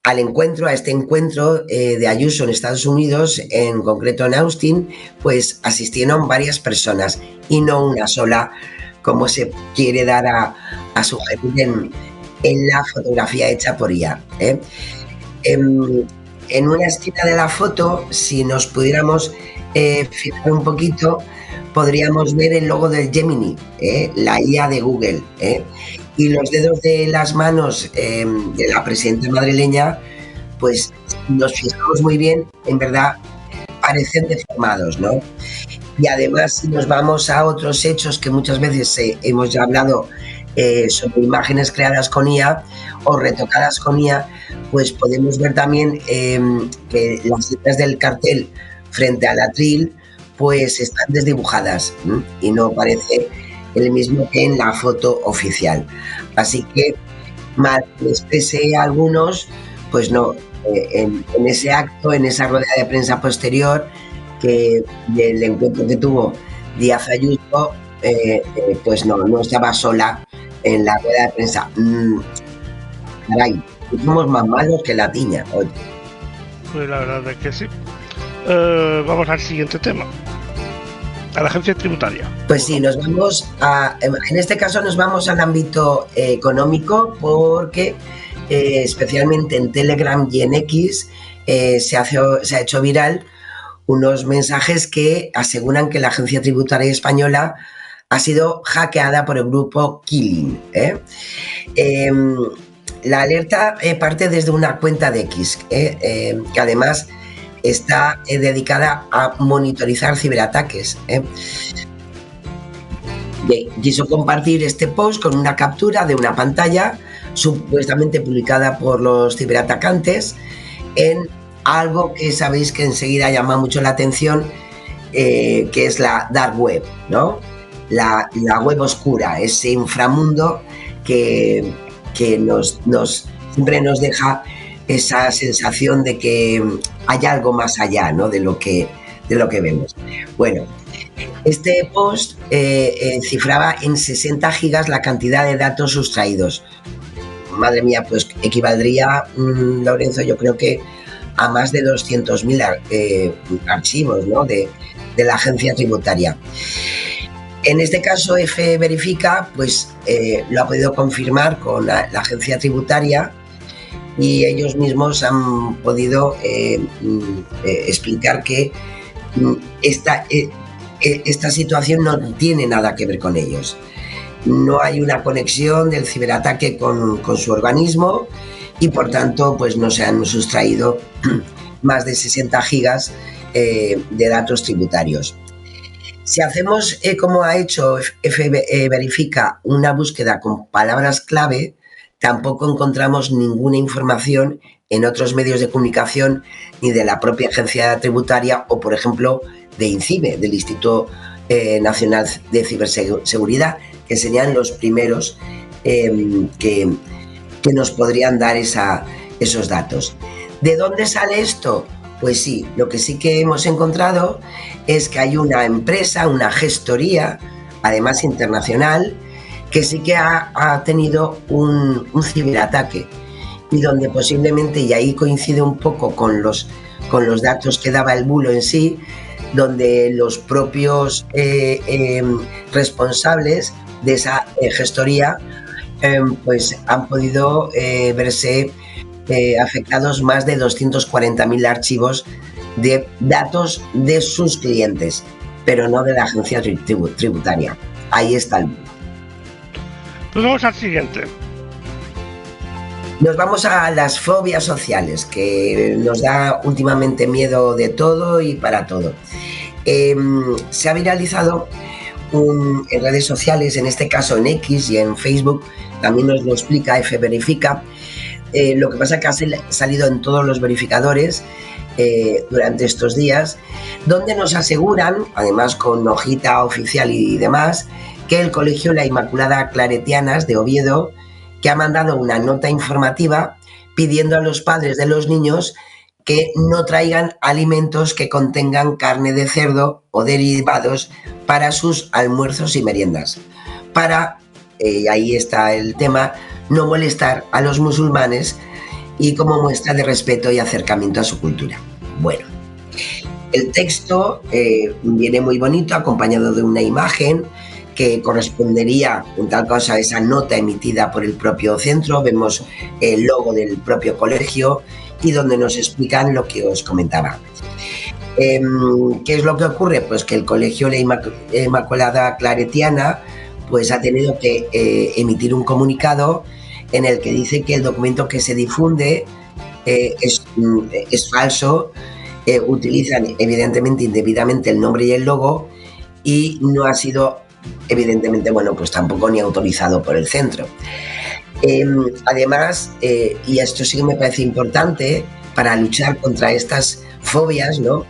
a este encuentro de Ayuso en Estados Unidos, en concreto en Austin, pues asistieron varias personas y no una sola, como se quiere dar a sugerir en la fotografía hecha por IA. En una esquina de la foto, si nos pudiéramos fijar un poquito, podríamos ver el logo del Gemini, la IA de Google, y los dedos de las manos de la presidenta madrileña, pues nos fijamos muy bien, en verdad parecen deformados, ¿no? Y además, si nos vamos a otros hechos que muchas veces hemos ya hablado sobre imágenes creadas con IA o retocadas con IA, pues podemos ver también que las letras del cartel frente al atril pues están desdibujadas, ¿no? Y no parece el mismo que en la foto oficial. Así que, mal que les pese a algunos, pues no, en ese acto, en esa rueda de prensa posterior, que del encuentro que tuvo Díaz Ayuso, pues no estaba sola en la rueda de prensa. Caray, somos más malos que la tiña, oye. Pues la verdad es que sí. Vamos al siguiente tema. A la agencia tributaria. Pues sí, en este caso nos vamos al ámbito económico, porque especialmente en Telegram y en X se ha hecho viral unos mensajes que aseguran que la agencia tributaria española ha sido hackeada por el grupo Killing. La alerta parte desde una cuenta de X, que además está dedicada a monitorizar ciberataques. Quiso compartir este post con una captura de una pantalla supuestamente publicada por los ciberatacantes en algo que sabéis que enseguida llama mucho la atención, que es la dark web, ¿no? La web oscura, ese inframundo que siempre nos deja esa sensación de que hay algo más allá, ¿no? de lo que vemos. Bueno, este post cifraba en 60 gigas la cantidad de datos sustraídos. Madre mía, pues equivaldría, Lorenzo, yo creo que a más de 200.000 archivos, ¿no? de la agencia tributaria. En este caso, F Verifica pues, lo ha podido confirmar con la agencia tributaria, y ellos mismos han podido explicar que esta situación no tiene nada que ver con ellos. No hay una conexión del ciberataque con su organismo, y por tanto pues no se han sustraído más de 60 gigas de datos tributarios. Si hacemos, como ha hecho F Verifica, una búsqueda con palabras clave, tampoco encontramos ninguna información en otros medios de comunicación, ni de la propia agencia tributaria o, por ejemplo, de INCIBE, del Instituto Nacional de Ciberseguridad, que serían los primeros que nos podrían dar esos datos. ¿De dónde sale esto? Pues sí, lo que sí que hemos encontrado es que hay una empresa, una gestoría, además internacional, que sí que ha tenido un ciberataque, y donde posiblemente, y ahí coincide un poco con los datos que daba el bulo en sí, donde los propios responsables de esa gestoría pues han podido verse afectados más de 240.000 archivos de datos de sus clientes, pero no de la agencia tributaria. Ahí está el bulo. Pues vamos al siguiente. Nos vamos a las fobias sociales, que nos da últimamente miedo de todo y para todo. Se ha viralizado en redes sociales, en este caso en X y en Facebook, también nos lo explica F Verifica. Lo que pasa es que ha salido en todos los verificadores durante estos días, donde nos aseguran, además con hojita oficial y demás, que el Colegio La Inmaculada Claretianas de Oviedo, que ha mandado una nota informativa pidiendo a los padres de los niños que no traigan alimentos que contengan carne de cerdo o derivados para sus almuerzos y meriendas, para, ahí está el tema, no molestar a los musulmanes y como muestra de respeto y acercamiento a su cultura. Bueno, el texto viene muy bonito, acompañado de una imagen que correspondería, en tal caso, a esa nota emitida por el propio centro. Vemos el logo del propio colegio y donde nos explican lo que os comentaba. ¿Qué es lo que ocurre? Pues que el Colegio La Inmaculada Claretiana pues ha tenido que emitir un comunicado en el que dice que el documento que se difunde es falso, utilizan evidentemente indebidamente el nombre y el logo y no ha sido evidentemente, bueno, pues tampoco ni autorizado por el centro. Además, y esto sí que me parece importante para luchar contra estas fobias, ¿no?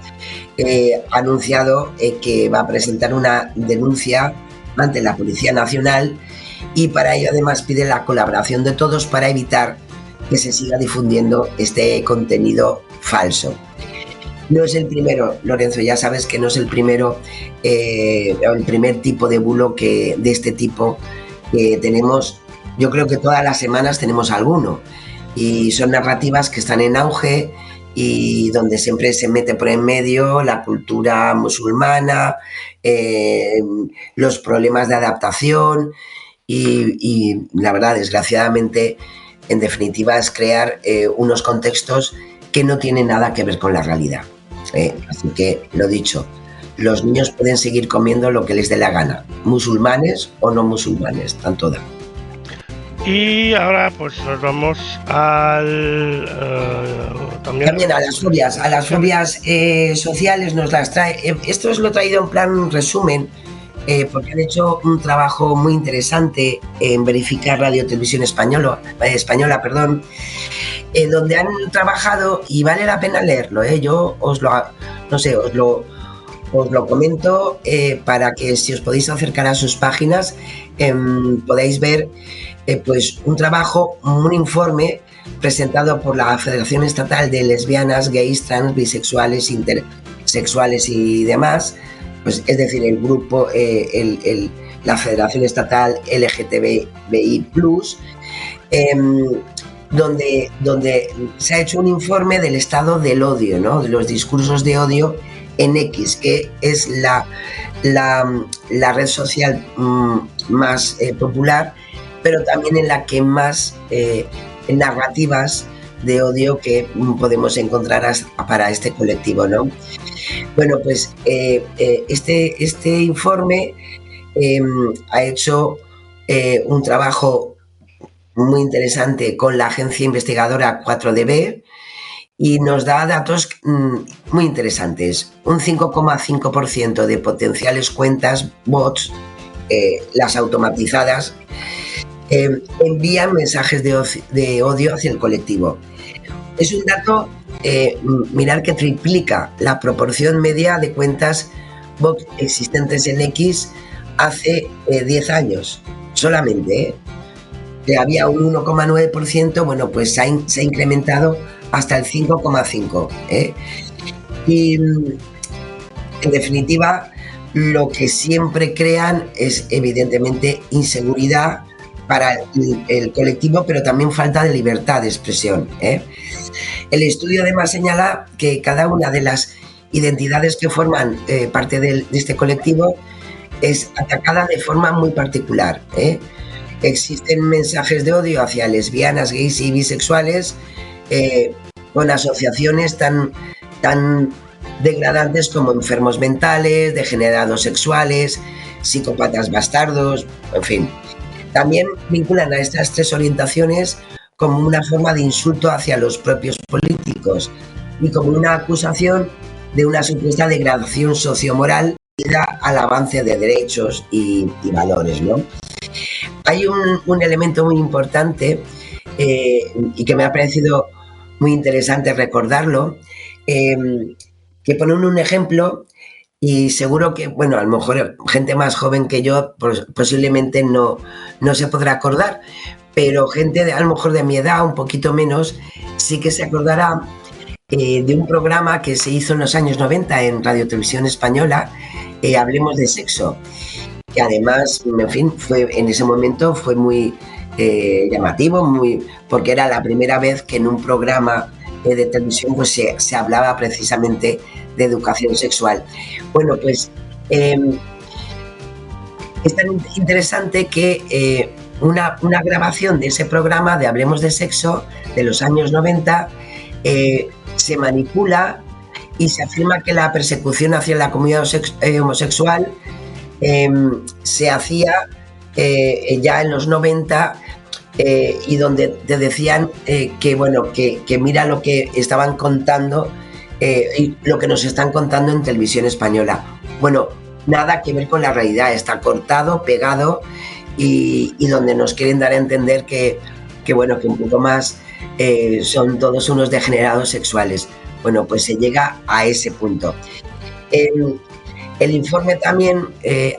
Ha anunciado que va a presentar una denuncia ante la Policía Nacional y para ello además pide la colaboración de todos para evitar que se siga difundiendo este contenido falso. No es el primero, Lorenzo, ya sabes que no es el primero, el primer tipo de bulo de este tipo que tenemos. Yo creo que todas las semanas tenemos alguno y son narrativas que están en auge y donde siempre se mete por en medio la cultura musulmana, los problemas de adaptación y la verdad, desgraciadamente, en definitiva, es crear unos contextos que no tienen nada que ver con la realidad. Así que, lo dicho, los niños pueden seguir comiendo lo que les dé la gana, musulmanes o no musulmanes, tanto da. Y ahora pues nos vamos al también a las fobias sociales nos las trae. Esto os lo he traído en plan resumen, porque han hecho un trabajo muy interesante en verificar Radio Televisión Española, donde han trabajado y vale la pena leerlo. Yo os lo comento para que si os podéis acercar a sus páginas podáis ver pues un trabajo, un informe presentado por la Federación Estatal de Lesbianas, Gays, Trans, Bisexuales, Intersexuales y demás, pues es decir, el grupo, la Federación Estatal LGTBI+, donde se ha hecho un informe del estado del odio, ¿no? De los discursos de odio en X, que es la red social más popular, pero también en la que más narrativas de odio que podemos encontrar para este colectivo, ¿no? Bueno, pues este informe ha hecho un trabajo muy interesante con la agencia investigadora 4DB y nos da datos muy interesantes. Un 5,5% de potenciales cuentas bots, las automatizadas, envían mensajes de odio hacia el colectivo. Es un dato, mirar que triplica la proporción media de cuentas bots existentes en X hace 10 años solamente. Había un 1,9%, bueno, pues se ha incrementado hasta el 5,5%. Y en definitiva, lo que siempre crean es evidentemente inseguridad para el colectivo, pero también falta de libertad de expresión. El estudio además señala que cada una de las identidades que forman parte de este colectivo es atacada de forma muy particular. Existen mensajes de odio hacia lesbianas, gays y bisexuales con asociaciones tan degradantes como enfermos mentales, degenerados sexuales, psicópatas bastardos, en fin. También vinculan a estas tres orientaciones como una forma de insulto hacia los propios políticos y como una acusación de una supuesta degradación sociomoral al avance de derechos y valores, ¿no? Hay un elemento muy importante y que me ha parecido muy interesante recordarlo, que ponen un ejemplo y seguro que, bueno, a lo mejor gente más joven que yo posiblemente no se podrá acordar, pero gente a lo mejor de mi edad, un poquito menos, sí que se acordará de un programa que se hizo en los años 90 en Radio Televisión Española, Hablemos de Sexo, que además, en fin, en ese momento fue muy llamativo, porque era la primera vez que en un programa de televisión pues se hablaba precisamente de educación sexual. Bueno, pues es tan interesante que una grabación de ese programa de Hablemos de Sexo de los años 90 se manipula y se afirma que la persecución hacia la comunidad homosexual se hacía ya en los 90 y donde te decían que mira lo que estaban contando y lo que nos están contando en televisión española. Bueno, nada que ver con la realidad, está cortado, pegado y donde nos quieren dar a entender que un poco más son todos unos degenerados sexuales. Bueno, pues se llega a ese punto. El informe también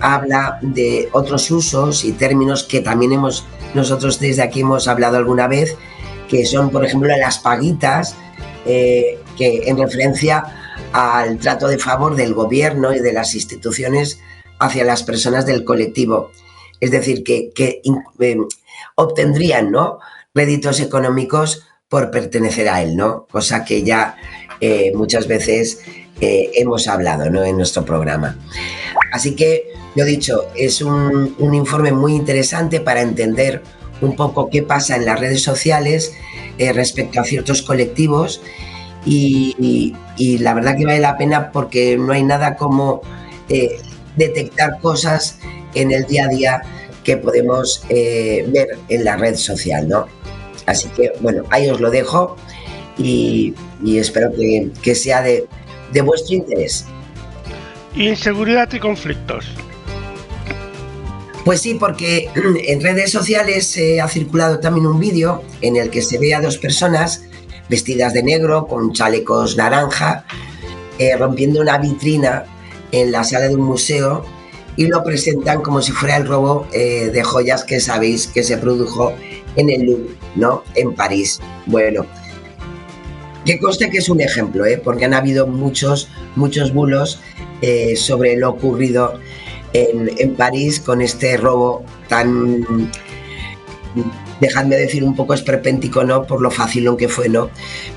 habla de otros usos y términos que también nosotros desde aquí hemos hablado alguna vez, que son, por ejemplo, las paguitas, que en referencia al trato de favor del gobierno y de las instituciones hacia las personas del colectivo. Es decir, que obtendrían, ¿no?, réditos económicos por pertenecer a él, ¿no? Cosa que ya muchas veces hemos hablado, ¿no?, en nuestro programa. Así que, lo dicho, es un informe muy interesante para entender un poco qué pasa en las redes sociales respecto a ciertos colectivos y la verdad que vale la pena porque no hay nada como detectar cosas en el día a día que podemos ver en la red social, ¿no? Así que, bueno, ahí os lo dejo y espero que sea de vuestro interés. Inseguridad y conflictos. Pues sí, porque en redes sociales ha circulado también un vídeo en el que se ve a dos personas vestidas de negro con chalecos naranja rompiendo una vitrina en la sala de un museo y lo presentan como si fuera el robo de joyas que sabéis que se produjo en el Louvre, ¿no?, en París. Bueno, que conste que es un ejemplo, porque han habido muchos bulos sobre lo ocurrido en París con este robo tan, dejadme decir, un poco esperpéntico, ¿no?, por lo facilón que fue, ¿no?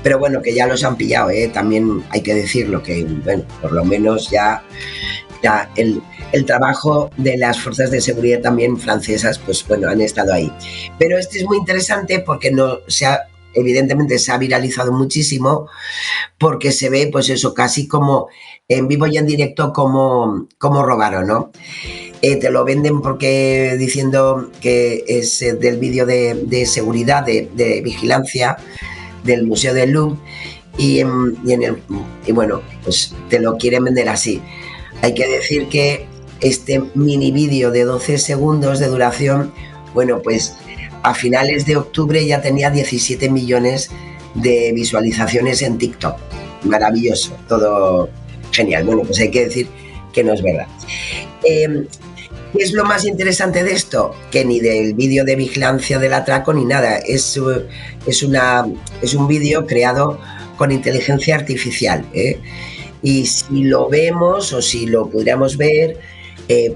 Pero bueno, que ya los han pillado, también hay que decirlo, que bueno, por lo menos ya el trabajo de las fuerzas de seguridad también francesas, pues bueno, han estado ahí. Pero este es muy interesante porque evidentemente se ha viralizado muchísimo porque se ve, pues eso, casi como en vivo y en directo como robaron, ¿no? Te lo venden porque diciendo que es del vídeo de seguridad, de vigilancia del Museo del Louvre y bueno, pues te lo quieren vender así. Hay que decir que este mini vídeo de 12 segundos de duración, bueno, pues a finales de octubre ya tenía 17 millones de visualizaciones en TikTok. Maravilloso, todo genial. Bueno, pues hay que decir que no es verdad. ¿Qué es lo más interesante de esto? Que ni del vídeo de vigilancia del atraco ni nada. Es un vídeo creado con inteligencia artificial, y si lo vemos o si lo pudiéramos ver,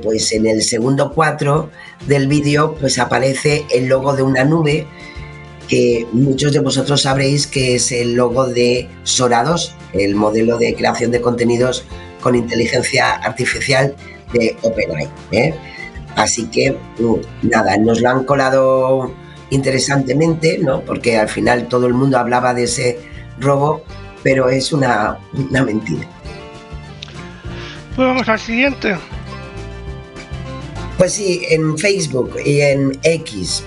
pues en el segundo 4 del vídeo pues aparece el logo de una nube que muchos de vosotros sabréis que es el logo de Sora 2, el modelo de creación de contenidos con inteligencia artificial de OpenAI, Así que nada, nos lo han colado interesantemente, ¿no?, porque al final todo el mundo hablaba de ese robo, pero es una mentira. Pues vamos al siguiente. Pues sí, en Facebook y en X,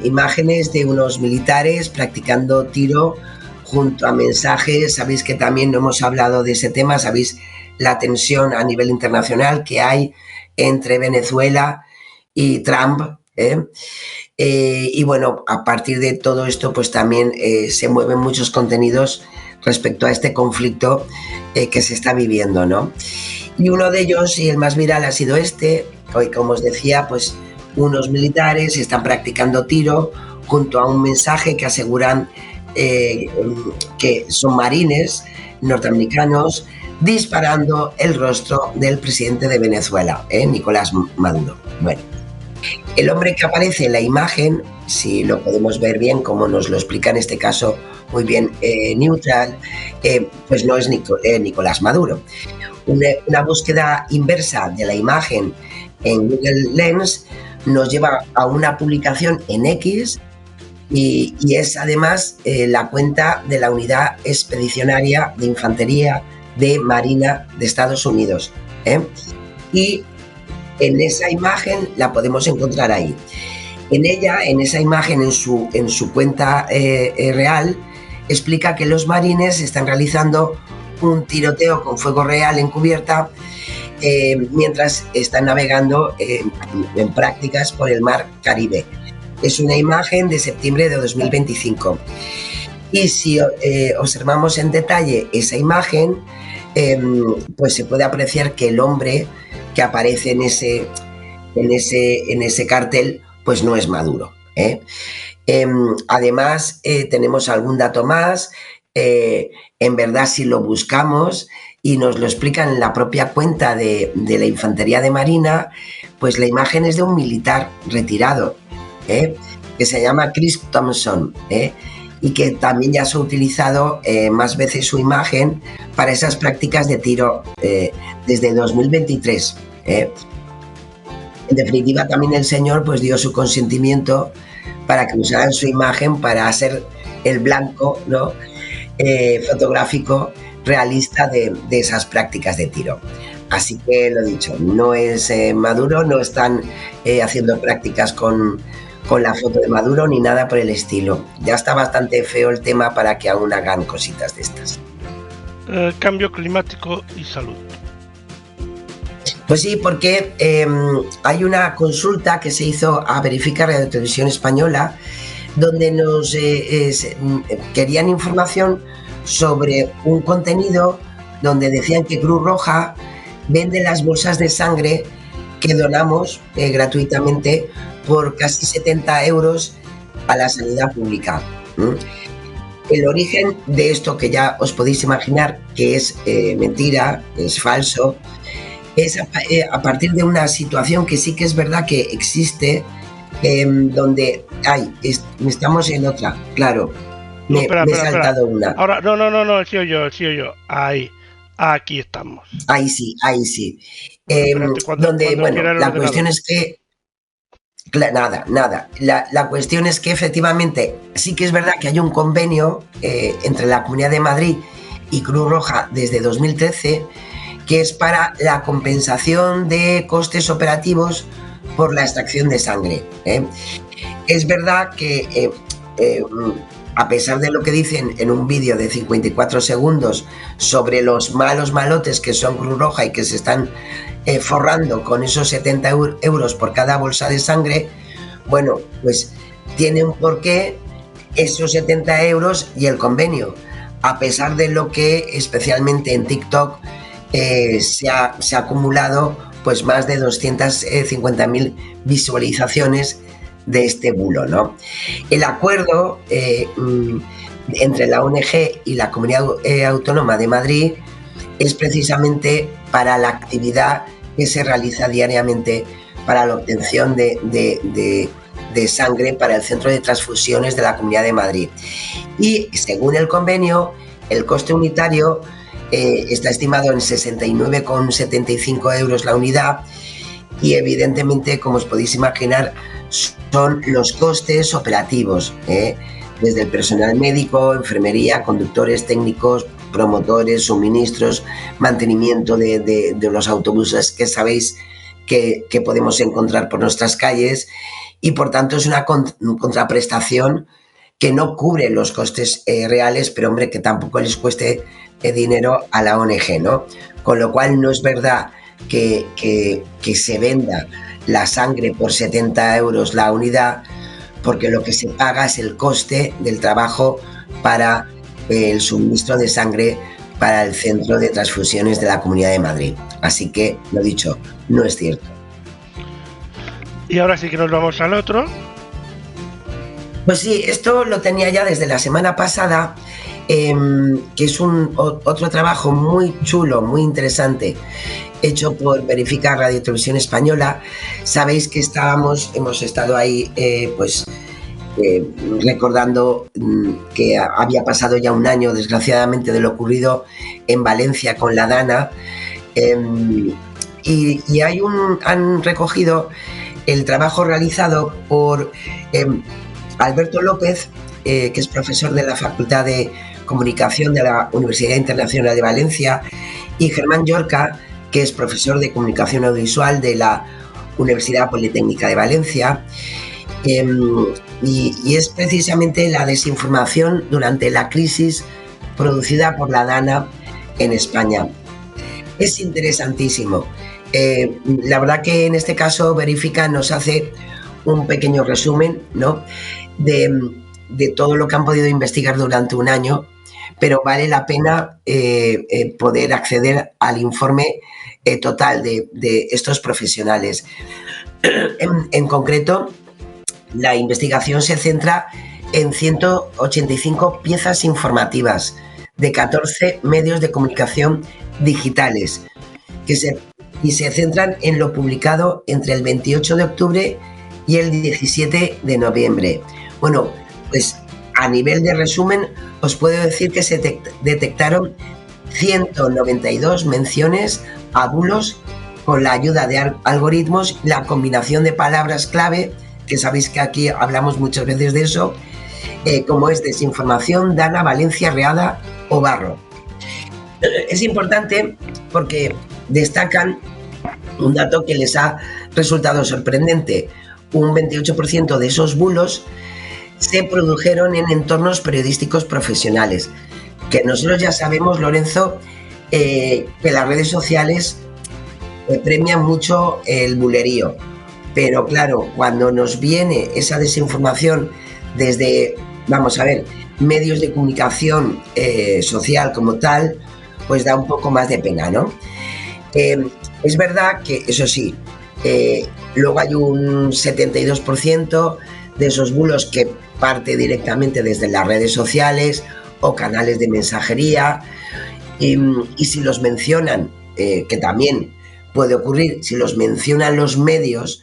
imágenes de unos militares practicando tiro junto a mensajes. Sabéis que también no hemos hablado de ese tema, sabéis la tensión a nivel internacional que hay entre Venezuela y Trump, y bueno, a partir de todo esto pues también se mueven muchos contenidos respecto a este conflicto que se está viviendo, ¿no? Y uno de ellos, y el más viral, ha sido hoy, como os decía, pues unos militares están practicando tiro junto a un mensaje que aseguran que son marines norteamericanos disparando el rostro del presidente de Venezuela, Nicolás Maduro. Bueno, el hombre que aparece en la imagen, si lo podemos ver bien, como nos lo explica en este caso muy bien Neutral, pues no es Nicolás Maduro. Una búsqueda inversa de la imagen en Google Lens nos lleva a una publicación en X y es además la cuenta de la Unidad Expedicionaria de Infantería de Marina de Estados Unidos. Y en esa imagen la podemos encontrar ahí. En ella, en esa imagen, en su cuenta real, explica que los marines están realizando un tiroteo con fuego real en cubierta mientras están navegando en prácticas por el mar Caribe. Es una imagen de septiembre de 2025. Y si observamos en detalle esa imagen, pues se puede apreciar que el hombre que aparece en ese cartel pues no es Maduro. Además, tenemos algún dato más. En verdad, si lo buscamos y nos lo explican en la propia cuenta de la Infantería de Marina, pues la imagen es de un militar retirado, que se llama Chris Thompson, y que también ya se ha utilizado más veces su imagen para esas prácticas de tiro desde 2023. En definitiva, también el señor pues dio su consentimiento para que usaran su imagen para ser el blanco, ¿no? Fotográfico realista de esas prácticas de tiro. Así que lo dicho, no es Maduro, no están haciendo prácticas con la foto de Maduro ni nada por el estilo. Ya está bastante feo el tema para que aún hagan cositas de estas. Cambio climático y salud. Pues sí, porque hay una consulta que se hizo a Verifica Radio Televisión Española donde nos querían información sobre un contenido donde decían que Cruz Roja vende las bolsas de sangre que donamos gratuitamente por casi 70 euros a la sanidad pública. El origen de esto, que ya os podéis imaginar que es mentira, es falso, es a partir de una situación que sí que es verdad que existe, donde estamos en otra, claro. Me he saltado una. Ahora, no, sigo yo. Ahí, aquí estamos. Ahí sí. Bueno, la cuestión es que nada. La cuestión es que efectivamente sí que es verdad que hay un convenio entre la Comunidad de Madrid y Cruz Roja desde 2013, que es para la compensación de costes operativos por la extracción de sangre. Es verdad que a pesar de lo que dicen en un vídeo de 54 segundos sobre los malotes que son Cruz Roja y que se están forrando con esos 70 euros por cada bolsa de sangre, bueno, pues tiene un porqué esos 70 euros y el convenio, a pesar de lo que especialmente en TikTok se ha acumulado pues más de 250.000 visualizaciones de este bulo, ¿no? El acuerdo entre la ONG y la Comunidad Autónoma de Madrid es precisamente para la actividad que se realiza diariamente para la obtención de sangre para el Centro de Transfusiones de la Comunidad de Madrid. Y según el convenio, el coste unitario está estimado en 69,75 euros la unidad y evidentemente, como os podéis imaginar, son los costes operativos, desde el personal médico, enfermería, conductores, técnicos, promotores, suministros, mantenimiento de los autobuses que sabéis que podemos encontrar por nuestras calles, y por tanto es una contraprestación que no cubre los costes reales, pero hombre, que tampoco les cueste dinero a la ONG, ¿no? Con lo cual no es verdad que se venda la sangre por 70 euros la unidad, porque lo que se paga es el coste del trabajo para el suministro de sangre para el Centro de Transfusiones de la Comunidad de Madrid. Así que, lo dicho, no es cierto. Y ahora sí que nos vamos al otro. Pues sí, esto lo tenía ya desde la semana pasada, que es otro trabajo muy chulo, muy interesante, hecho por Verifica Radio Televisión Española. Sabéis que hemos estado ahí recordando que había pasado ya un año, desgraciadamente, de lo ocurrido en Valencia con la Dana, y han recogido el trabajo realizado por Alberto López, que es profesor de la Facultad de Comunicación de la Universidad Internacional de Valencia, y Germán Llorca, que es profesor de Comunicación Audiovisual de la Universidad Politécnica de Valencia. Y es precisamente la desinformación durante la crisis producida por la DANA en España. Es interesantísimo. La verdad que en este caso Verifica nos hace un pequeño resumen, ¿no?, de todo lo que han podido investigar durante un año, pero vale la pena poder acceder al informe total de estos profesionales. En concreto, la investigación se centra en 185 piezas informativas de 14 medios de comunicación digitales y se centran en lo publicado entre el 28 de octubre y el 17 de noviembre. Bueno, pues a nivel de resumen os puedo decir que se detectaron 192 menciones a bulos con la ayuda de algoritmos, la combinación de palabras clave, que sabéis que aquí hablamos muchas veces de eso, como es desinformación, dana, valencia, reada o barro. Es importante porque destacan un dato que les ha resultado sorprendente. Un 28% de esos bulos se produjeron en entornos periodísticos profesionales, que nosotros ya sabemos, Lorenzo, que las redes sociales premian mucho el bulerío, pero claro, cuando nos viene esa desinformación desde, vamos a ver, medios de comunicación social como tal, pues da un poco más de pena, ¿no? Es verdad que, eso sí, luego hay un 72% de esos bulos que parte directamente desde las redes sociales o canales de mensajería, y si los mencionan, que también puede ocurrir, si los mencionan los medios,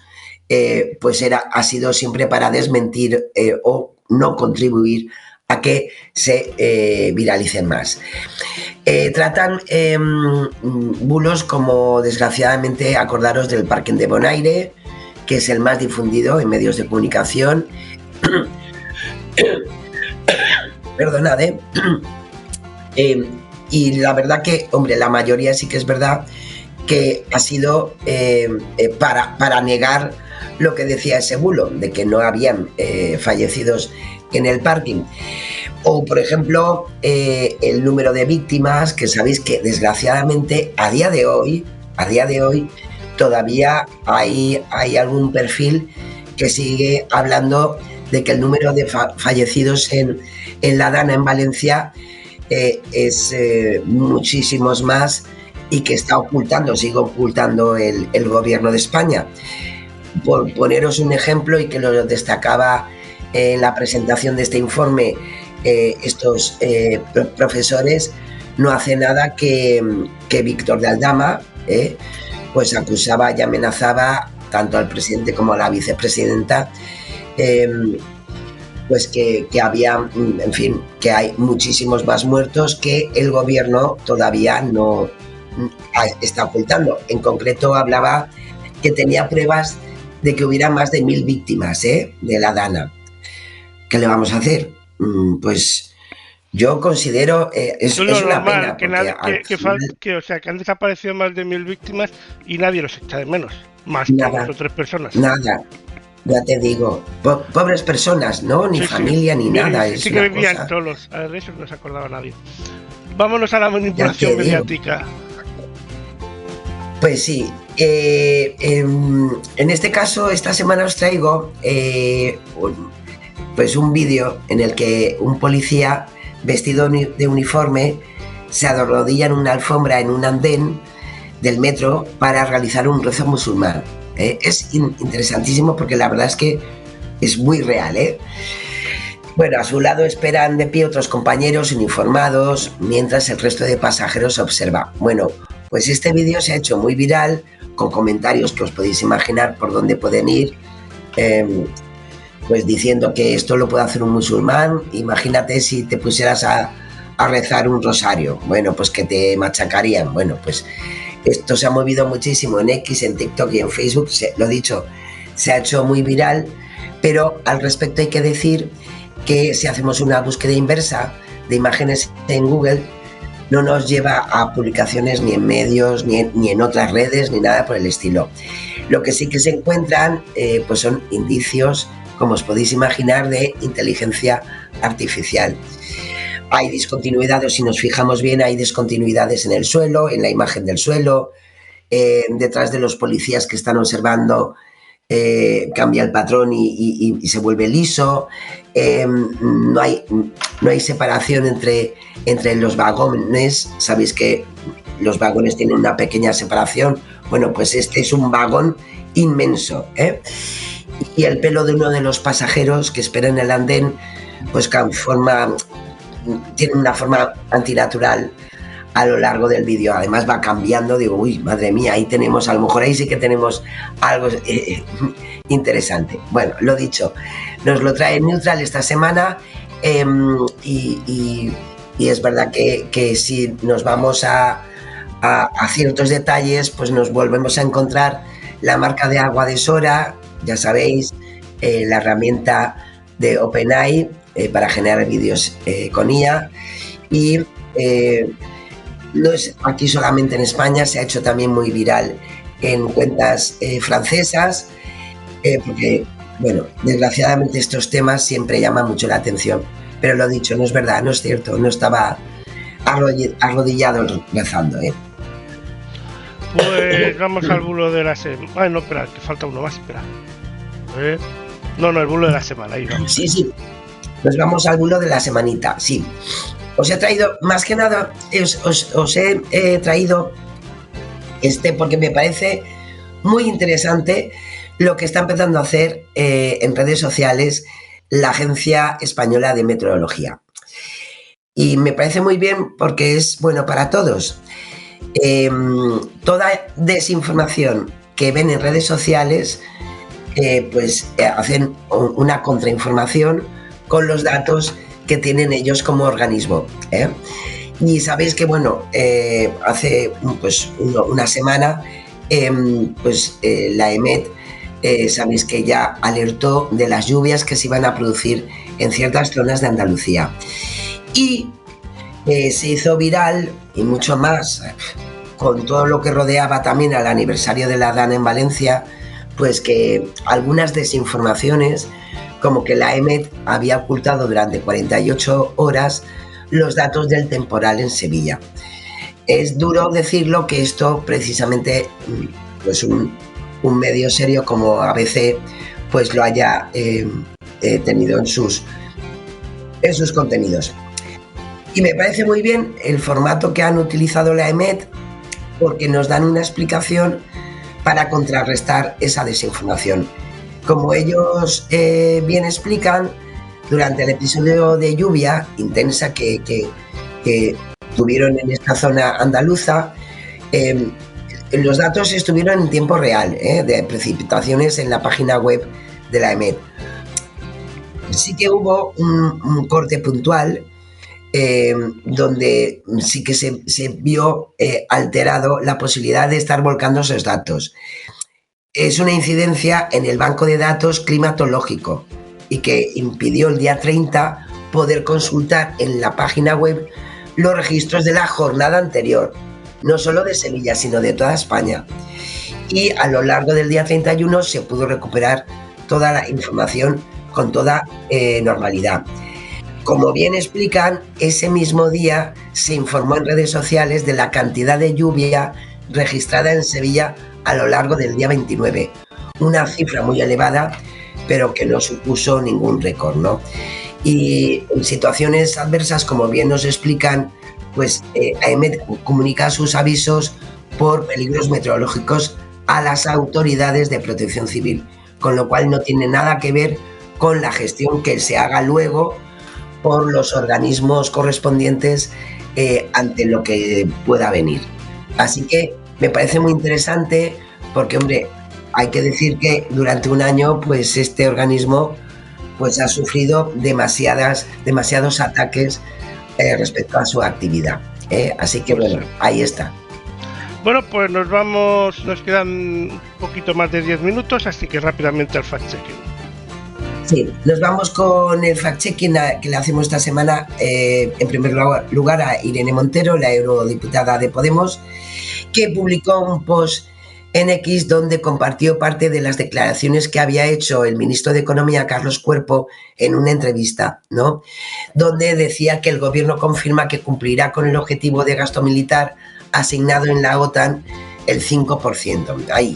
pues ha sido siempre para desmentir o no contribuir a que se viralicen más. Tratan bulos como, desgraciadamente, acordaros del Parking de Bonaire, que es el más difundido en medios de comunicación. Perdonad, y la verdad que, hombre, la mayoría sí que es verdad que ha sido para negar lo que decía ese bulo, de que no habían fallecidos en el parking. O, por ejemplo, el número de víctimas, que sabéis que desgraciadamente a día de hoy todavía hay algún perfil que sigue hablando de que el número de fallecidos en la DANA en Valencia es muchísimos más, y que sigue ocultando el gobierno de España. Por poneros un ejemplo, y que lo destacaba en la presentación de este informe estos profesores, no hace nada que Víctor de Aldama pues acusaba y amenazaba tanto al presidente como a la vicepresidenta, pues que había, en fin, que hay muchísimos más muertos que el gobierno todavía no está ocultando. En concreto, hablaba que tenía pruebas de que hubiera más de 1000 víctimas de la DANA. ¿Qué le vamos a hacer? Pues yo considero es una pena, que han desaparecido más de 1000 víctimas y nadie los echa de menos, más que 2 o 3 personas. Nada, ya te digo, pobres personas, ¿no? Ni familia, ni nada. Sí que vivían solos, de eso no se acordaba nadie. Vámonos a la manipulación mediática. Pues sí, en este caso, esta semana os traigo pues un vídeo en el que un policía vestido de uniforme se arrodilla en una alfombra en un andén del metro para realizar un rezo musulmán. Es interesantísimo porque la verdad es que es muy real. Bueno, a su lado esperan de pie otros compañeros uniformados mientras el resto de pasajeros observa. Bueno, pues este vídeo se ha hecho muy viral, con comentarios que os podéis imaginar por dónde pueden ir, pues diciendo que esto lo puede hacer un musulmán. Imagínate si te pusieras a rezar un rosario, bueno, pues que te machacarían. Bueno, pues esto se ha movido muchísimo en X, en TikTok y en Facebook, lo dicho, se ha hecho muy viral. Pero al respecto hay que decir que si hacemos una búsqueda inversa de imágenes en Google, no nos lleva a publicaciones ni en medios, ni en otras redes, ni nada por el estilo. Lo que sí que se encuentran pues son indicios, como os podéis imaginar, de inteligencia artificial. Hay discontinuidades, si nos fijamos bien, hay discontinuidades en el suelo, en la imagen del suelo, detrás de los policías que están observando, cambia el patrón y se vuelve liso. No hay separación entre los vagones. Sabéis que los vagones tienen una pequeña separación. Bueno, pues este es un vagón inmenso, y el pelo de uno de los pasajeros que espera en el andén pues tiene una forma antinatural a lo largo del vídeo. Además va cambiando. Digo, uy, madre mía, ahí tenemos, a lo mejor ahí sí que tenemos algo interesante. Bueno, lo dicho, nos lo trae Neutral esta semana, y es verdad que si nos vamos a ciertos detalles, pues nos volvemos a encontrar la marca de agua de Sora, ya sabéis, la herramienta de OpenAI para generar vídeos con IA, y no es aquí solamente en España, se ha hecho también muy viral en cuentas francesas, porque, bueno, desgraciadamente estos temas siempre llaman mucho la atención. Pero lo dicho, no es verdad, no es cierto, no estaba arrodillado rezando, Pues vamos al bulo de la semana. Ay, no, espera, que falta uno más, espera. No, el bulo de la semana, ahí vamos. Sí, nos vamos al bulo de la semanita, sí. Os he traído, más que nada, os he traído porque me parece muy interesante lo que está empezando a hacer en redes sociales la Agencia Española de Meteorología. Y me parece muy bien porque es bueno para todos. Toda desinformación que ven en redes sociales, hacen una contrainformación con los datos que tienen ellos como organismo. Y sabéis que, bueno, hace una semana, la EMET, sabéis que ya alertó de las lluvias que se iban a producir en ciertas zonas de Andalucía. Y se hizo viral y mucho más con todo lo que rodeaba también al aniversario de la DANA en Valencia, pues que algunas desinformaciones, como que la EMET había ocultado durante 48 horas los datos del temporal en Sevilla. Es duro decirlo que esto precisamente, pues un medio serio como ABC, pues lo haya tenido en sus contenidos. Y me parece muy bien el formato que han utilizado la EMET, porque nos dan una explicación para contrarrestar esa desinformación. Como ellos bien explican, durante el episodio de lluvia intensa que tuvieron en esta zona andaluza, los datos estuvieron en tiempo real, de precipitaciones en la página web de la EMET. Sí que hubo un corte puntual, donde sí que se vio alterado la posibilidad de estar volcando esos datos. Es una incidencia en el banco de datos climatológico y que impidió el día 30 poder consultar en la página web los registros de la jornada anterior, no solo de Sevilla, sino de toda España. Y a lo largo del día 31 se pudo recuperar toda la información con toda normalidad. Como bien explican, ese mismo día se informó en redes sociales de la cantidad de lluvia registrada en Sevilla a lo largo del día 29. Una cifra muy elevada, pero que no supuso ningún récord, ¿no? Y en situaciones adversas, como bien nos explican, pues AEMET comunica sus avisos por peligros meteorológicos a las autoridades de protección civil, con lo cual no tiene nada que ver con la gestión que se haga luego por los organismos correspondientes ante lo que pueda venir. Así que me parece muy interesante porque, hombre, hay que decir que durante un año pues este organismo pues ha sufrido demasiados ataques respecto a su actividad. Así que, bueno, ahí está. Bueno, pues nos vamos, nos quedan un poquito más de 10 minutos, así que rápidamente al fact-checking. Sí, nos vamos con el fact-checking que le hacemos esta semana, en primer lugar a Irene Montero, la eurodiputada de Podemos, que publicó un post en X donde compartió parte de las declaraciones que había hecho el ministro de Economía, Carlos Cuerpo, en una entrevista, ¿no? Donde decía que el gobierno confirma que cumplirá con el objetivo de gasto militar asignado en la OTAN, el 5%. Ay.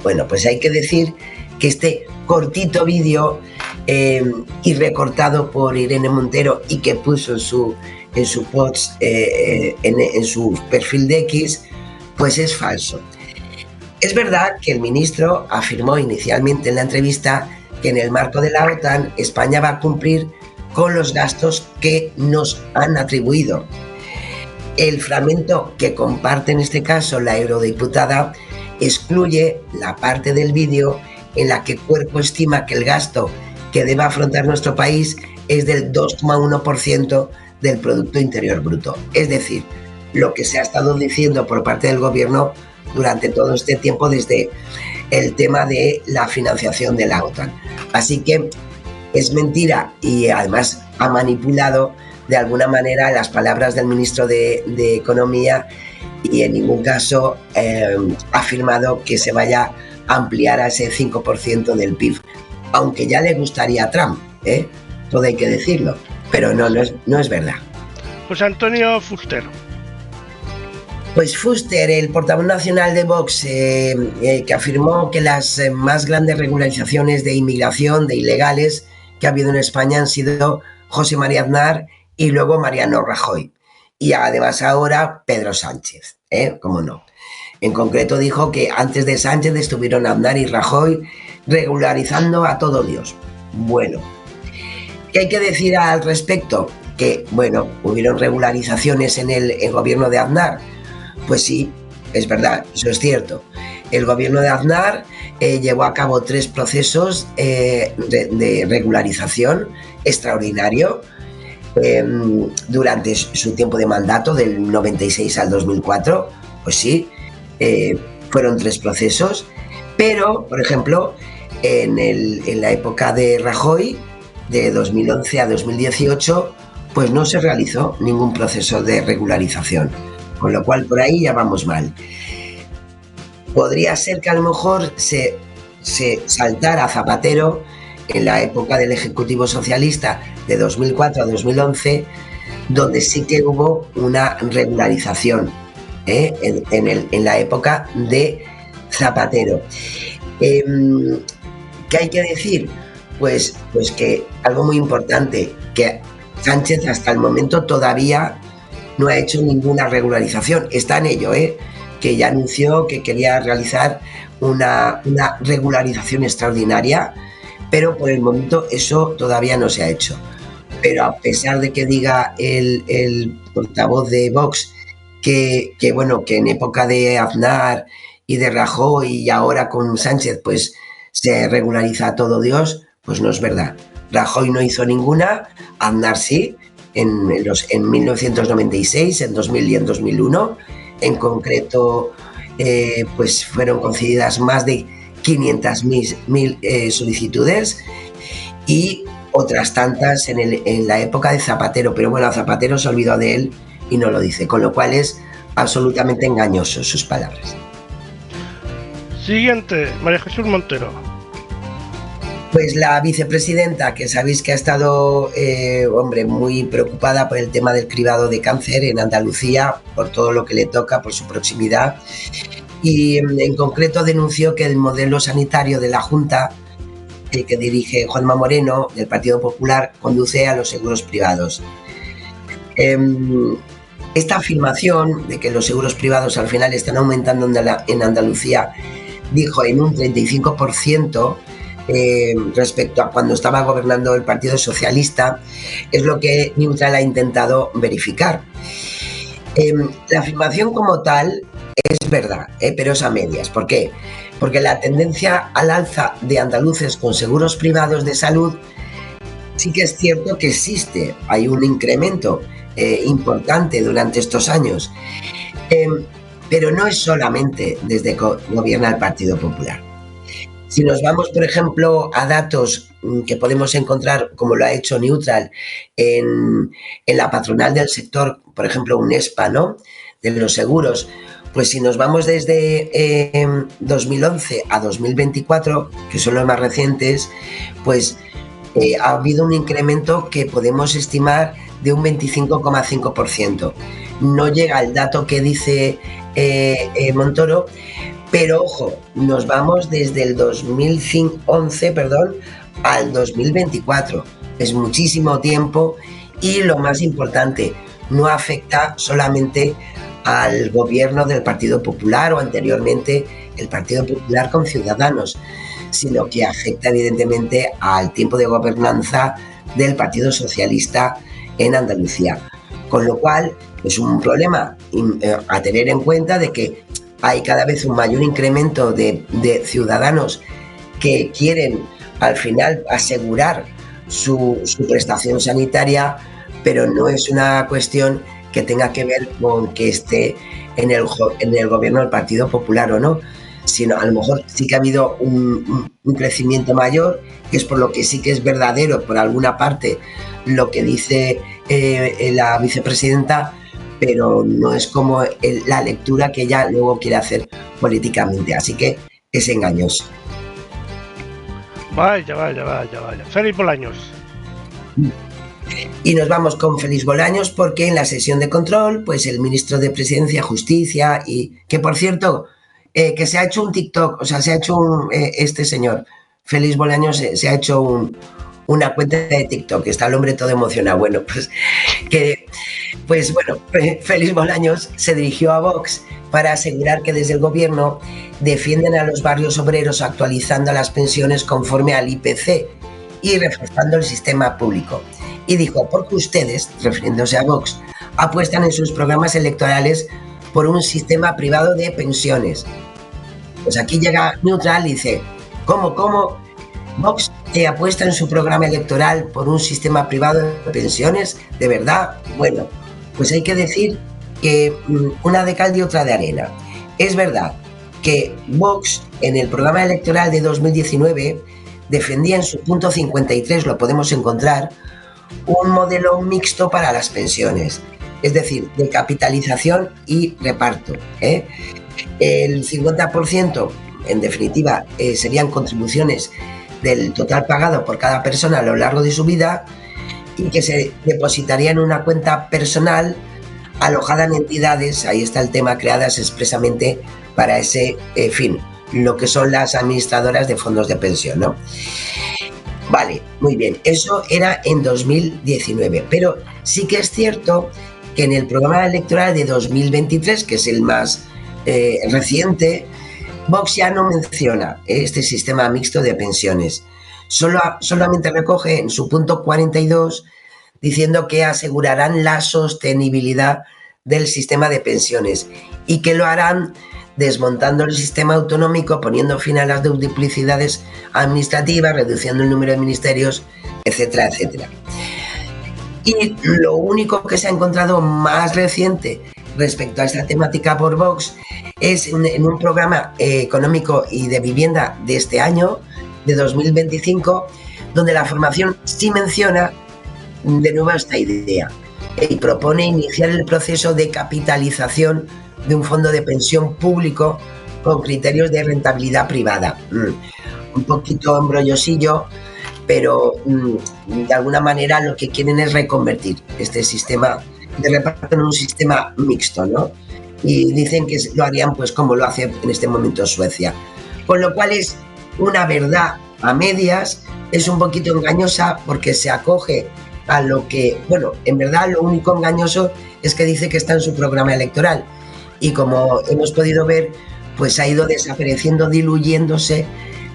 Bueno, pues hay que decir que este cortito vídeo y recortado por Irene Montero y que puso en su post, en su perfil de X, pues es falso. Es verdad que el ministro afirmó inicialmente en la entrevista que en el marco de la OTAN España va a cumplir con los gastos que nos han atribuido. El fragmento que comparte en este caso la eurodiputada excluye la parte del vídeo en la que Cuerpo estima que el gasto que debe afrontar nuestro país es del 2,1% del Producto Interior Bruto. Es decir, lo que se ha estado diciendo por parte del gobierno durante todo este tiempo desde el tema de la financiación de la OTAN. Así que es mentira y además ha manipulado de alguna manera las palabras del ministro de Economía y en ningún caso ha afirmado que se vaya a ampliar a ese 5% del PIB, aunque ya le gustaría a Trump, todo hay que decirlo, pero no es verdad. José Antonio Fuster. Pues Fuster, el portavoz nacional de Vox, que afirmó que las más grandes regularizaciones de inmigración, de ilegales, que ha habido en España han sido José María Aznar y luego Mariano Rajoy. Y además ahora Pedro Sánchez, ¿cómo no? En concreto dijo que antes de Sánchez estuvieron Aznar y Rajoy regularizando a todo Dios. Bueno, ¿qué hay que decir al respecto? Que, bueno, hubieron regularizaciones en el gobierno de Aznar. Pues sí, es verdad, eso es cierto. El gobierno de Aznar llevó a cabo 3 procesos de regularización extraordinario durante su tiempo de mandato, del 96 al 2004. Pues sí, fueron 3 procesos, pero, por ejemplo, en la época de Rajoy, de 2011 a 2018, pues no se realizó ningún proceso de regularización. Con lo cual, por ahí ya vamos mal. Podría ser que a lo mejor se saltara a Zapatero en la época del Ejecutivo Socialista de 2004 a 2011, donde sí que hubo una regularización en la época de Zapatero. ¿Qué hay que decir? Pues que algo muy importante, que Sánchez hasta el momento todavía no ha hecho ninguna regularización. Está en ello, que ya anunció que quería realizar una regularización extraordinaria, pero por el momento eso todavía no se ha hecho. Pero a pesar de que diga el portavoz de Vox que en época de Aznar y de Rajoy y ahora con Sánchez pues se regulariza a todo Dios, pues no es verdad. Rajoy no hizo ninguna, Aznar sí, en 1996, en 2000 y en 2001. En concreto, pues fueron concedidas más de 500.000 solicitudes y otras tantas en la época de Zapatero. Pero bueno, Zapatero se olvidó de él y no lo dice, con lo cual es absolutamente engañoso sus palabras. Siguiente, María Jesús Montero. Pues la vicepresidenta, que sabéis que ha estado, muy preocupada por el tema del cribado de cáncer en Andalucía, por todo lo que le toca, por su proximidad, y en concreto denunció que el modelo sanitario de la Junta, que dirige Juanma Moreno, del Partido Popular, conduce a los seguros privados. Esta afirmación de que los seguros privados al final están aumentando en Andalucía, dijo en un 35%, respecto a cuando estaba gobernando el Partido Socialista, es lo que Neutral ha intentado verificar. La afirmación como tal es verdad, pero es a medias. ¿Por qué? Porque la tendencia al alza de andaluces con seguros privados de salud sí que es cierto que existe, hay un incremento importante durante estos años, pero no es solamente desde que gobierna el Partido Popular. Si nos vamos, por ejemplo, a datos que podemos encontrar, como lo ha hecho Neutral, en la patronal del sector, por ejemplo, UNESPA, ¿no?, de los seguros, pues si nos vamos desde 2011 a 2024, que son los más recientes, pues ha habido un incremento que podemos estimar de un 25,5%. No llega al dato que dice Montoro, pero ojo, nos vamos desde el 2011 al 2024. Es muchísimo tiempo y lo más importante, no afecta solamente al gobierno del Partido Popular o anteriormente el Partido Popular con Ciudadanos, sino que afecta evidentemente al tiempo de gobernanza del Partido Socialista en Andalucía. Con lo cual es un problema a tener en cuenta de que hay cada vez un mayor incremento de ciudadanos que quieren al final asegurar su prestación sanitaria, pero no es una cuestión que tenga que ver con que esté en el gobierno del Partido Popular o no, sino a lo mejor sí que ha habido un crecimiento mayor, que es por lo que sí que es verdadero, por alguna parte, lo que dice la vicepresidenta, pero no es como la lectura que ella luego quiere hacer políticamente, así que es engañoso. Vaya. Félix Bolaños. Y nos vamos con Félix Bolaños porque en la sesión de control, pues el ministro de Presidencia, Justicia, y que por cierto, que se ha hecho un TikTok, o sea, se ha hecho este señor, Félix Bolaños, se ha hecho una cuenta de TikTok, está el hombre todo emocionado. Bueno, Félix Bolaños se dirigió a Vox para asegurar que desde el gobierno defienden a los barrios obreros actualizando las pensiones conforme al IPC y reforzando el sistema público. Y dijo, porque ustedes, refiriéndose a Vox, apuestan en sus programas electorales por un sistema privado de pensiones. Pues aquí llega Neutral y dice, ¿cómo? ¿Vox apuesta en su programa electoral por un sistema privado de pensiones? ¿De verdad? Bueno, pues hay que decir que una de cal y otra de arena. Es verdad que Vox en el programa electoral de 2019 defendía en su punto 53, lo podemos encontrar, un modelo mixto para las pensiones, es decir, de capitalización y reparto. El 50%, en definitiva, serían contribuciones del total pagado por cada persona a lo largo de su vida y que se depositaría en una cuenta personal alojada en entidades, ahí está el tema, creadas expresamente para ese fin, lo que son las administradoras de fondos de pensión, ¿no? Vale, muy bien, eso era en 2019, pero sí que es cierto que en el programa electoral de 2023, que es el más reciente, Vox ya no menciona este sistema mixto de pensiones. Solamente recoge en su punto 42 diciendo que asegurarán la sostenibilidad del sistema de pensiones y que lo harán desmontando el sistema autonómico, poniendo fin a las duplicidades administrativas, reduciendo el número de ministerios, etcétera, etcétera. Y lo único que se ha encontrado más reciente respecto a esta temática por Vox es en un programa económico y de vivienda de este año, de 2025, donde la formación sí menciona de nuevo esta idea y propone iniciar el proceso de capitalización de un fondo de pensión público con criterios de rentabilidad privada. Un poquito embrollosillo, pero de alguna manera lo que quieren es reconvertir este sistema de reparto en un sistema mixto, ¿no? Y dicen que lo harían pues como lo hace en este momento Suecia. Con lo cual es una verdad a medias, es un poquito engañosa porque se acoge a lo que, bueno, en verdad lo único engañoso es que dice que está en su programa electoral y como hemos podido ver, pues ha ido desapareciendo, diluyéndose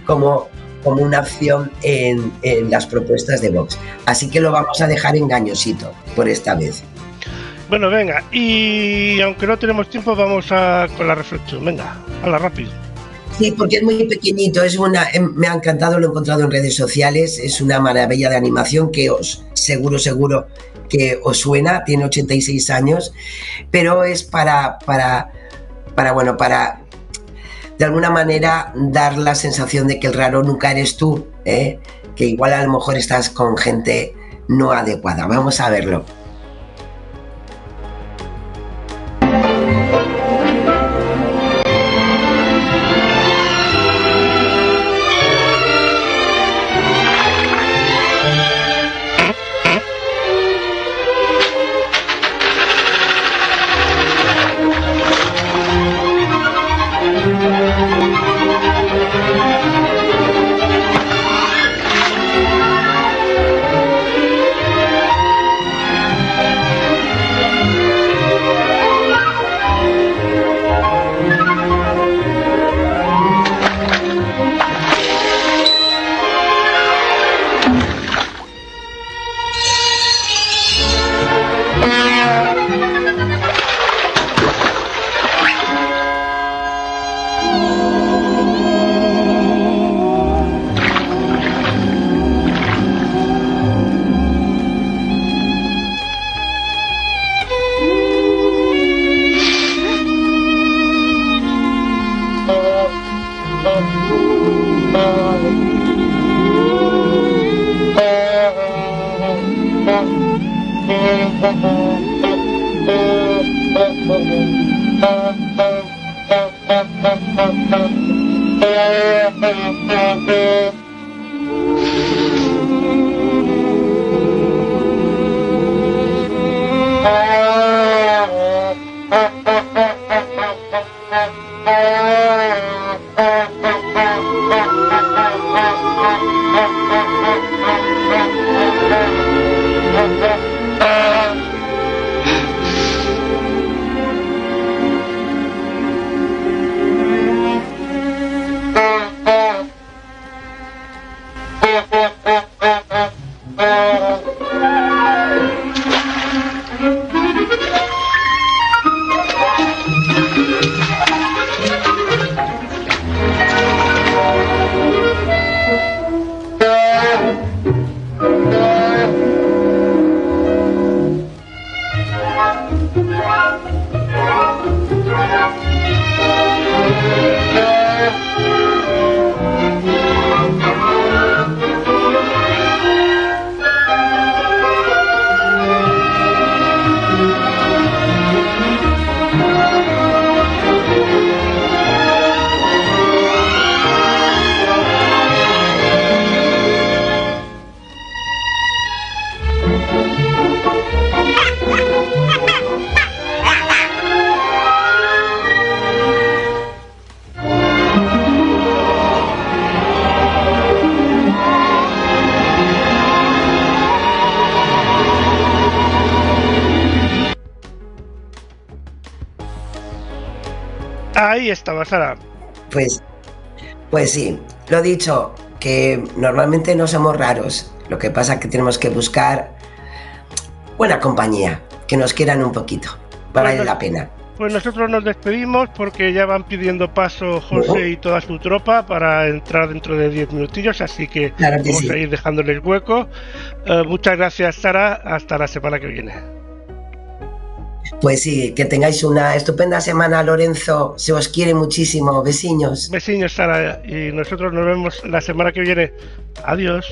como una opción en las propuestas de Vox. Así que lo vamos a dejar engañosito por esta vez. Bueno, venga, y aunque no tenemos tiempo, vamos con la reflexión. Venga, habla rápido. Sí, porque es muy pequeñito, me ha encantado, lo he encontrado en redes sociales, es una maravilla de animación que seguro que os suena, tiene 86 años, pero es para de alguna manera dar la sensación de que el raro nunca eres tú, ¿eh? Que igual a lo mejor estás con gente no adecuada. Vamos a verlo. Ahí estaba, Sara. Pues sí, lo dicho, que normalmente no somos raros. Lo que pasa es que tenemos que buscar buena compañía, que nos quieran un poquito. Vale la pena. Pues nosotros nos despedimos porque ya van pidiendo paso José y toda su tropa para entrar dentro de 10 minutillos, así que, claro que vamos sí. a ir dejándoles hueco. Muchas gracias, Sara. Hasta la semana que viene. Pues sí, que tengáis una estupenda semana, Lorenzo. Se os quiere muchísimo. Besiños. Besiños, Sara. Y nosotros nos vemos la semana que viene. Adiós.